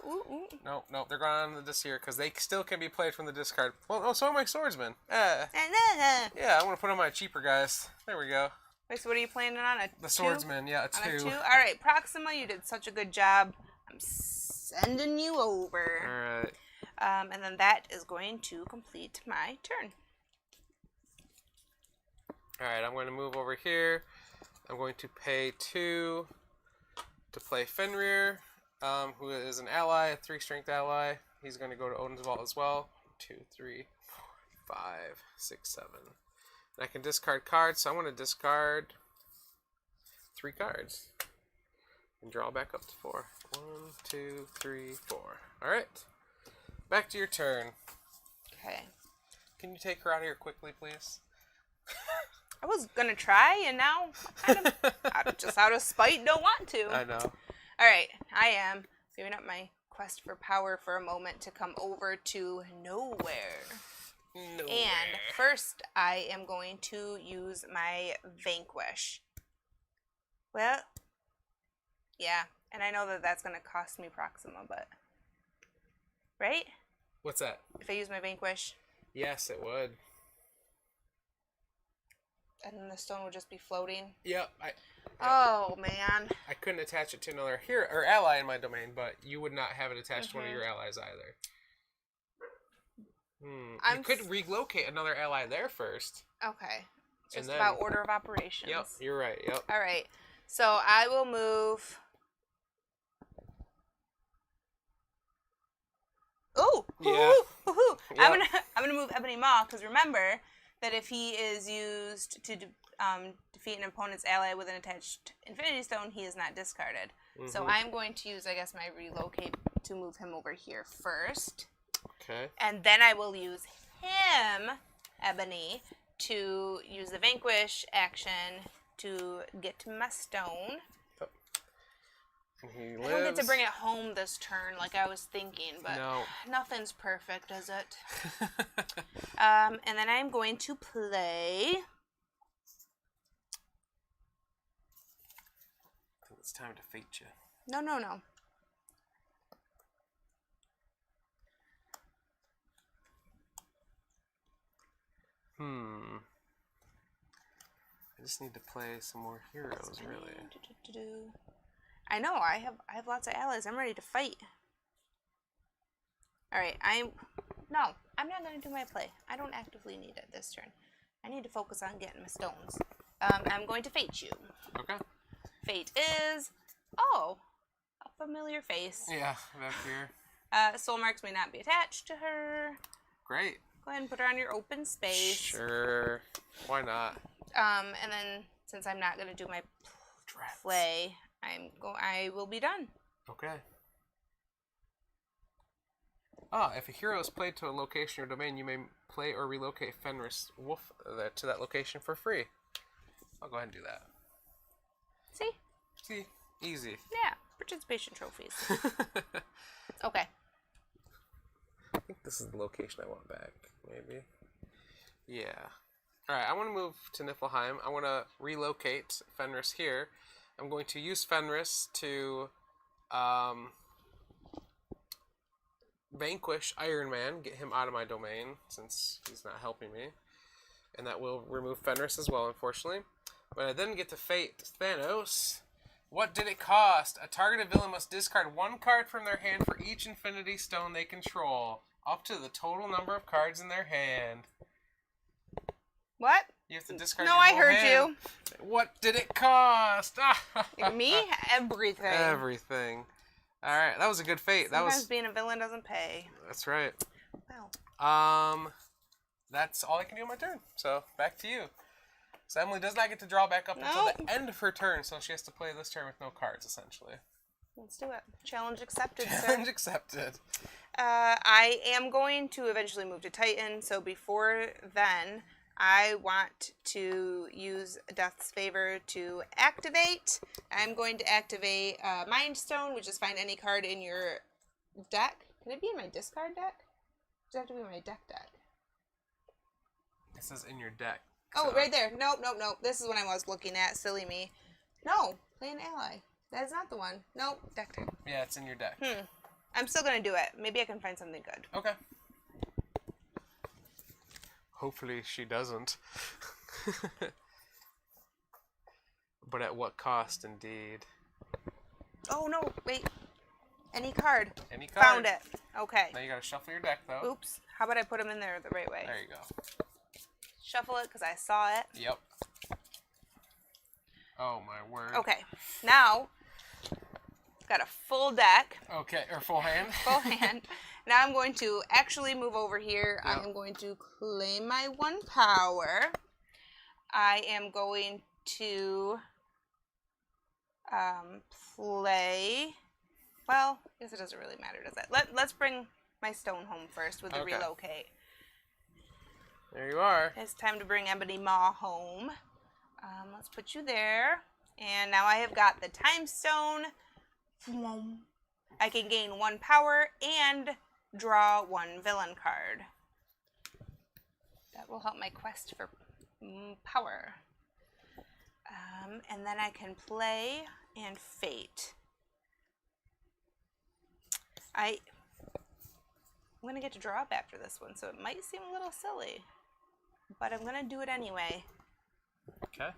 No. They're going on this here because they still can be played from the discard. Well, no, so are my Swordsmen. Yeah, I want to put on my cheaper guys. There we go. Wait, so what are you planning on? The Swordsman, yeah, a 2. On a 2? Alright, Proxima, you did such a good job. I'm sending you over. Alright. And then that is going to complete my turn. Alright, I'm going to move over here. I'm going to pay 2 to play Fenrir, who is an ally, a 3-strength ally. He's going to go to Odin's Vault as well. 2, 3, 4, 5, 6, 7. And I can discard cards, so I want to discard 3 cards. And draw back up to 4. 1, 2, 3, 4. Alright. Back to your turn. Okay. Can you take her out of here quickly, please? I was gonna try, and now kind of just out of spite, don't want to. I know. All right, I am giving up my quest for power for a moment to come over to nowhere. And first, I am going to use my Vanquish. Well, yeah, and I know that that's gonna cost me Proxima, but right? What's that? If I use my Vanquish. Yes, it would. And then the stone would just be floating. Yep. Oh, man. I couldn't attach it to another ally in my domain, but you would not have it attached to one of your allies either. You could relocate another ally there first. Okay. It's just about order of operations. Yep, you're right. Yep. All right. So I will move. Ooh. Yeah. Ooh. Yep. I'm gonna move Ebony Maw, because remember that if he is used to defeat an opponent's ally with an attached Infinity Stone, he is not discarded. So I'm going to use, I guess, my relocate to move him over here first. Okay. And then I will use him, Ebony, to use the Vanquish action to get my stone. And he I don't get to bring it home this turn like I was thinking, but nothing's perfect, is it? And then I'm going to play... I think it's time to fate you. No. I just need to play some more heroes, really. I know, I have lots of allies. I'm ready to fight. Alright, I'm not going to do my play. I don't actively need it this turn. I need to focus on getting my stones. I'm going to fate you. Okay. Fate is... Oh! A familiar face. Yeah, back here. Soul marks may not be attached to her. Great. Go ahead and put her on your open space. Sure. Why not? And then since I'm not gonna do my play, I will be done. Okay. If a hero is played to a location or domain, you may play or relocate Fenris Wolf to that location for free. I'll go ahead and do that. See? Easy. Yeah, participation trophies. Okay. I think this is the location I want back, maybe. Yeah. Alright, I want to move to Niflheim. I want to relocate Fenris here. I'm going to use Fenris to vanquish Iron Man, get him out of my domain, since he's not helping me. And that will remove Fenris as well, unfortunately. But I then get to fate Thanos. What did it cost? A targeted villain must discard one card from their hand for each Infinity Stone they control, up to the total number of cards in their hand. What? You have to discard No, your I whole heard hand. you. What did it cost? Me? Everything. Everything. Alright, that was a good fate. Sometimes being a villain doesn't pay. That's right. Well. That's all I can do on my turn. So, back to you. So Emily does not get to draw back up until the end of her turn, so she has to play this turn with no cards, essentially. Let's do it. Challenge accepted, Challenge accepted. I am going to eventually move to Titan, so before then, I want to use Death's Favor to activate. I'm going to activate Mind Stone, which is find any card in your deck. Can it be in my discard deck? Does it have to be in my deck? It says in your deck. Oh, right there. Nope. This is what I was looking at. Silly me. No, play an ally. That is not the one. Nope, deck. Yeah, it's in your deck. I'm still going to do it. Maybe I can find something good. Okay. Hopefully she doesn't. But at what cost, indeed. Oh, no. Wait. Any card. Any card. Found it. Okay. Now you gotta shuffle your deck, though. Oops. How about I put them in there the right way? There you go. Shuffle it because I saw it. Yep. Oh, my word. Okay. Now, got a full deck. Okay, or full hand. Full hand. Now I'm going to actually move over here. Yep. I am going to claim my 1 power. I am going to play... Well, I guess it doesn't really matter, does it? Let's bring my stone home first with the relocate. There you are. It's time to bring Ebony Maw home. Let's put you there. And now I have got the time stone. I can gain 1 power and draw 1 villain card. That will help my quest for power. And then I can play and fate. I'm going to get to draw up after this one, so it might seem a little silly. But I'm going to do it anyway. Okay.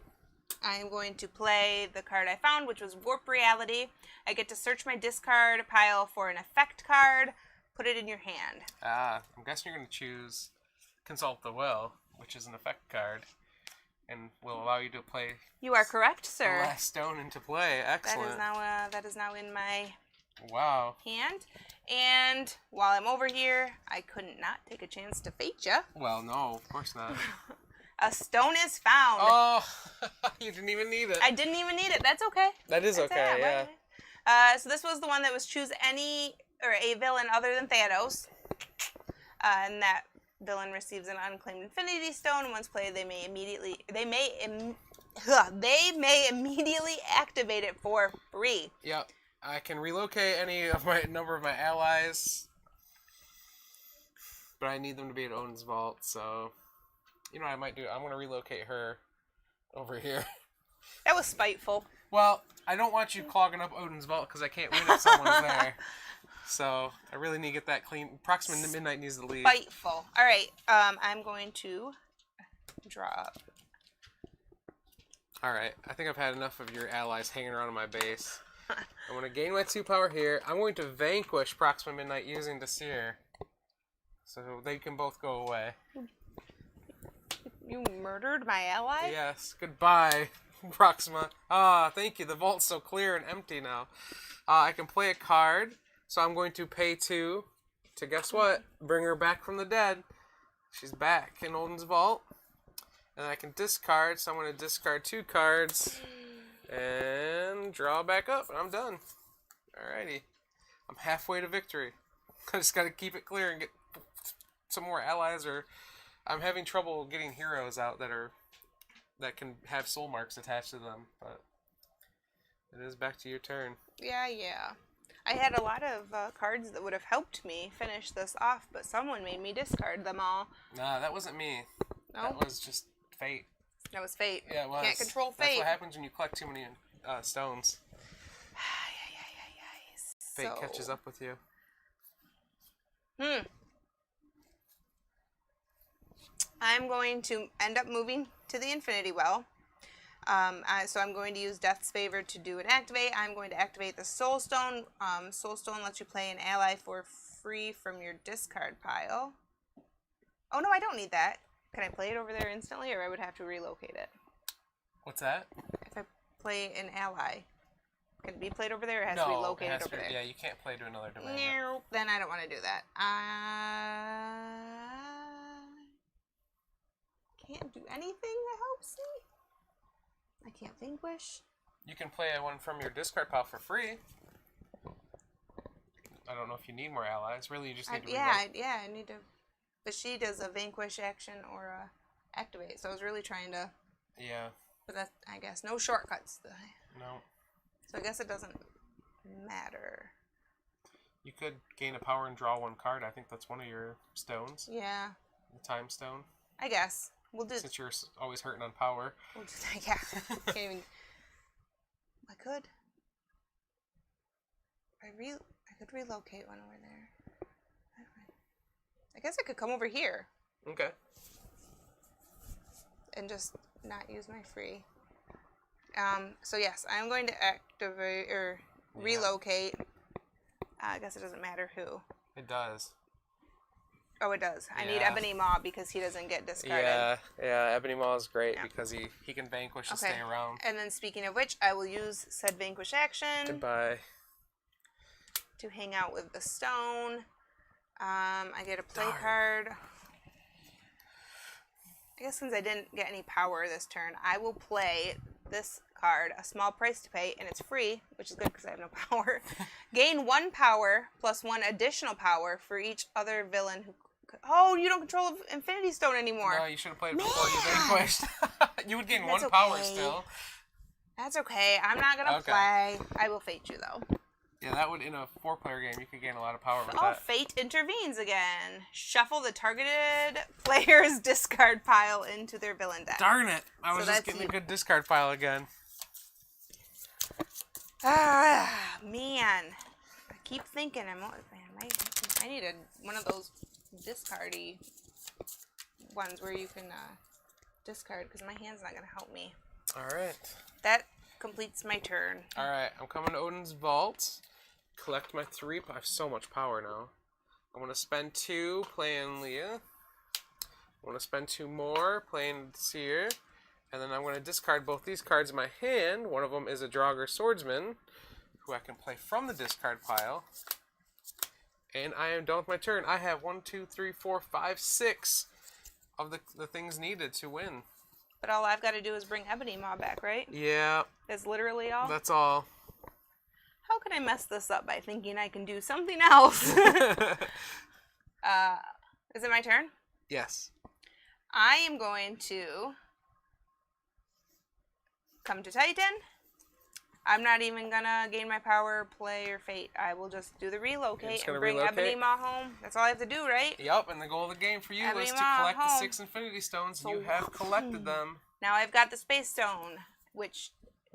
I'm going to play the card I found, which was Warp Reality. I get to search my discard pile for an effect card, put it in your hand. I'm guessing you're going to choose Consult the Will, which is an effect card, and will allow you to play... You are correct, sir. The last stone into play. Excellent. That is now in my hand. And while I'm over here, I couldn't not take a chance to fate you. Well, no, of course not. A stone is found. Oh, you didn't even need it. I didn't even need it. That's okay. That is That's okay, yeah. So this was the one that was choose any or a villain other than Thanos. And that villain receives an unclaimed Infinity Stone. Once played, they may immediately activate it for free. Yep. I can relocate any of my number of my allies, but I need them to be at Odin's vault, so you know what I might do? I'm going to relocate her over here. That was spiteful. Well, I don't want you clogging up Odin's vault because I can't win if someone's there. So I really need to get that clean. Proximate Midnight needs to leave. Spiteful. All right. I'm going to draw up. All right. I think I've had enough of your allies hanging around in my base. I'm going to gain my 2 power here. I'm going to vanquish Proxima Midnight using Desir. So they can both go away. You murdered my ally? Yes. Goodbye. Proxima. Ah, thank you. The vault's so clear and empty now. I can play a card, so I'm going to pay 2 to guess what? Bring her back from the dead. She's back in Odin's vault. And I can discard, so I'm going to discard 2 cards and draw back up, and I'm done. Alrighty. I'm halfway to victory. I just got to keep it clear and get some more allies, or I'm having trouble getting heroes out that can have soul marks attached to them, but it is back to your turn. Yeah. I had a lot of cards that would have helped me finish this off, but someone made me discard them all. Nah, that wasn't me. No? That was just fate. That was fate. Yeah, it was. Can't control fate. That's what happens when you collect too many stones. Fate catches up with you. I'm going to end up moving to the Infinity Well. So I'm going to use Death's Favor to do an activate. I'm going to activate the Soul Stone. Soul Stone lets you play an ally for free from your discard pile. Oh, no, I don't need that. Can I play it over there instantly, or I would have to relocate it? What's that? If I play an ally, can it be played over there, or it has to be located over there? Yeah, you can't play to another domain. No, then I don't want to do that. Can't do anything that helps me. I can't vanquish. You can play one from your discard pile for free. I don't know if you need more allies. Really, you just need to I need to. But she does a vanquish action or a activate, so I was really trying to. Yeah. But that's, I guess, no shortcuts. No. So I guess it doesn't matter. You could gain a power and draw 1 card. I think that's one of your stones. Yeah. The time stone. I guess. We'll do. Since you're always hurting on power. We'll do that. Yeah. Can't even. I could. I could relocate one over there. I guess I could come over here. Okay. And just not use my free. So yes, I'm going to activate or relocate. I guess it doesn't matter who. It does. Oh, it does. I need Ebony Maw because he doesn't get discarded. Yeah. Ebony Maw is great because he can vanquish and stay around. And then speaking of which, I will use said vanquish action. Goodbye. To hang out with the stone. I get a play card. I guess since I didn't get any power this turn, I will play this card, a small price to pay, and it's free, which is good because I have no power. Gain 1 power plus 1 additional power for each other villain who... Oh, you don't control Infinity Stone anymore. No, you should have played it before you vanquished. You would gain 1 power still. That's okay. I'm not going to play. I will fate you, though. Yeah, that would, in a 4-player game, you could gain a lot of power with that. Oh, fate intervenes again. Shuffle the targeted player's discard pile into their villain deck. Darn it! I was just getting a good discard pile again. Ah, man. I keep thinking I need one of those discardy ones where you can discard, because my hand's not going to help me. Alright. That completes my turn. Alright, I'm coming to Odin's vault. Collect my 3. I have so much power now. I'm going to spend 2 playing Leah. I'm going to spend 2 more playing Seer. And then I'm going to discard both these cards in my hand. One of them is a Draugr Swordsman, who I can play from the discard pile. And I am done with my turn. I have 1, 2, 3, 4, 5, 6 of the things needed to win. But all I've got to do is bring Ebony Maw back, right? Yeah. That's literally all? That's all. How can I mess this up by thinking I can do something else? Is it my turn? Yes. I am going to come to Titan. I'm not even going to gain my power, play, or fate. I will just do the relocate and bring Ebony Maw home. That's all I have to do, right? Yep, and the goal of the game for you is to collect the 6 Infinity Stones. You have collected them. Now I've got the Space Stone, which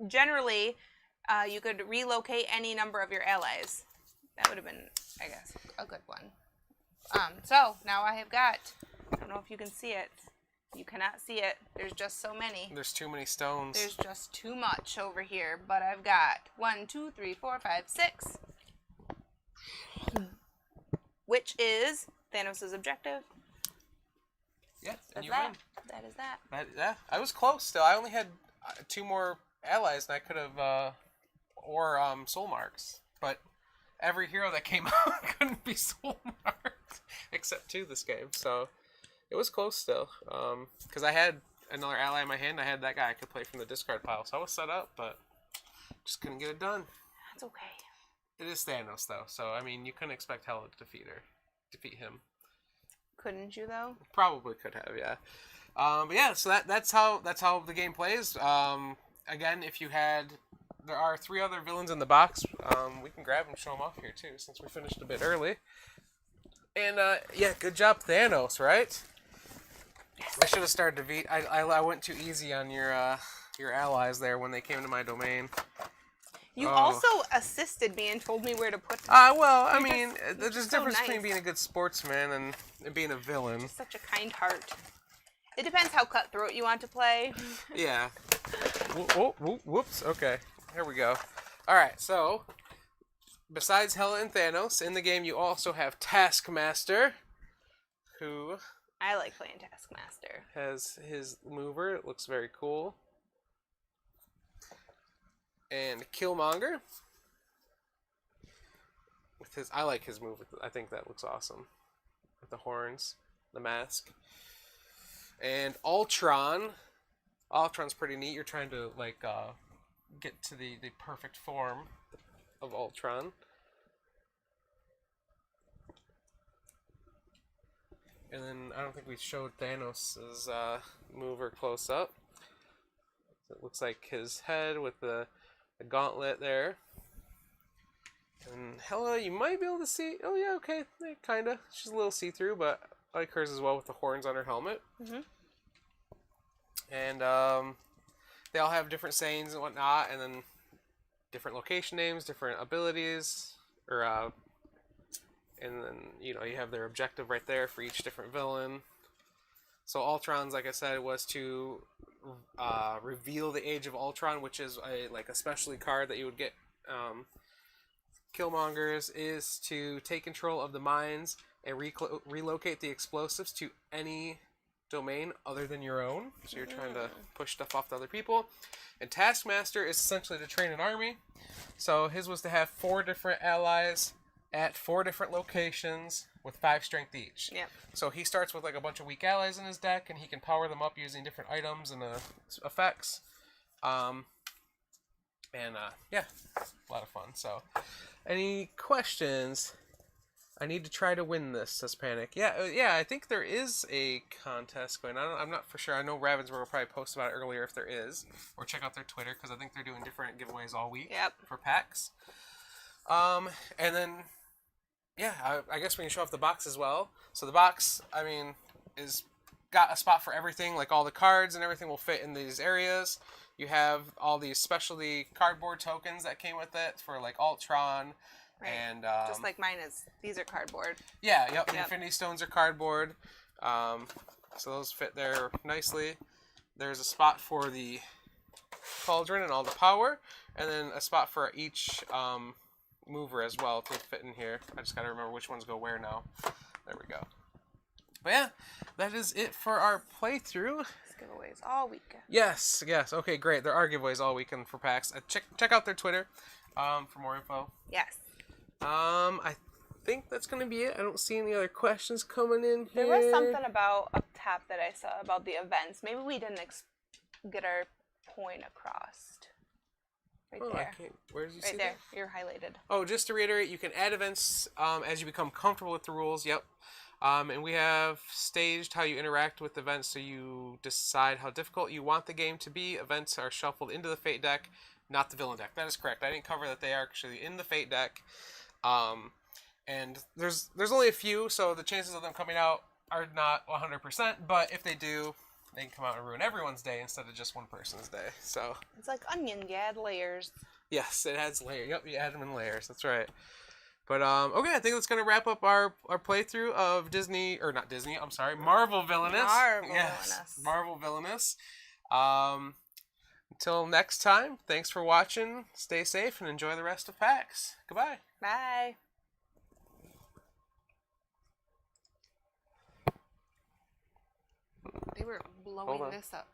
generally you could relocate any number of your allies. That would have been, I guess, a good one. So now I have got, I don't know if you can see it. You cannot see it. There's just so many. There's too many stones. There's just too much over here. But I've got 1, 2, 3, 4, 5, 6. Which is Thanos' objective. Yeah, and That's you that. win. That is that. Yeah, I was close still. I only had 2 more allies, and I could have, or soul marks. But every hero that came out couldn't be soul marked, except 2 this game. So it was close still. Because I had another ally in my hand. I had that guy I could play from the discard pile, so I was set up, but just couldn't get it done. That's okay. It is Thanos, though, so I mean, you couldn't expect Hela to defeat him. Couldn't you though? Probably could have, yeah. But yeah, so that's how the game plays. Again, if you had, there are 3 other villains in the box. We can grab and show them off here too, since we finished a bit early. And yeah, good job, Thanos, right? Yes. I should have started to beat. I went too easy on your allies there when they came to my domain. You also assisted me and told me where to put them. Well, I mean, there's a difference between being a good sportsman and being a villain. Just such a kind heart. It depends how cutthroat you want to play. Yeah. Whoops. Okay. Here we go. Alright, so, besides Hela and Thanos, in the game you also have Taskmaster, who... I like playing Taskmaster. Has his mover. It looks very cool. And Killmonger. With his... I like his move. I think that looks awesome. With the horns, the mask. And Ultron. Ultron's pretty neat. You're trying to, like, get to the perfect form of Ultron. And then, I don't think we showed Thanos' mover close up. It looks like his head with the gauntlet there. And Hela, you might be able to see... Oh, yeah, okay. Kinda. She's a little see-through, but I like hers as well with the horns on her helmet. Mm-hmm. And they all have different sayings and whatnot, and then different location names, different abilities, or and then you have their objective right there for each different villain. So Ultron's, like I said, was to reveal the Age of Ultron, which is a specialty card that you would get. Killmonger's is to take control of the mines and relocate the explosives to any domain other than your own. So you're trying to push stuff off to other people. And Taskmaster is essentially to train an army. So his was to have 4 different allies at 4 different locations with 5 strength each. Yep. So he starts with like a bunch of weak allies in his deck, and he can power them up using different items and effects. Yeah, a lot of fun. So, any questions? I need to try to win this, says Panic. Yeah, I think there is a contest going on. I'm not for sure. I know Ravensburg will probably post about it earlier if there is. Or check out their Twitter, because I think they're doing different giveaways all week for packs. And then, yeah, I guess we can show off the box as well. So the box, I mean, is got a spot for everything. Like all the cards and everything will fit in these areas. You have all these specialty cardboard tokens that came with it for like Ultron. Right. And just like mine is. These are cardboard. Yeah, yep. The Infinity Stones are cardboard. So those fit there nicely. There's a spot for the cauldron and all the power, and then a spot for each mover as well to fit in here. I just gotta remember which ones go where now. There we go. But yeah, that is it for our playthrough. Giveaways all week. Yes. Okay, great. There are giveaways all weekend for packs. Check out their Twitter for more info. Yes. I think that's gonna be it. I don't see any other questions coming in here. There was something about up top that I saw about the events. Maybe we didn't get our point across. Right there. Where did you see see there. that? You're highlighted. Oh, just to reiterate, you can add events as you become comfortable with the rules. Yep. And we have staged how you interact with events, so you decide how difficult you want the game to be. Events are shuffled into the Fate deck, not the Villain deck. That is correct. I didn't cover that they are actually in the Fate deck. And there's only a few, so the chances of them coming out are not 100%, but if they do, they can come out and ruin everyone's day instead of just one person's day. So it's like onion, you add layers. Yes, it adds layers. Yep, you add them in layers. That's right. But okay, I think that's gonna wrap up our playthrough of Marvel Villainous. Marvel Villainous. Until next time, thanks for watching. Stay safe and enjoy the rest of PAX. Goodbye. Bye. They were blowing this up.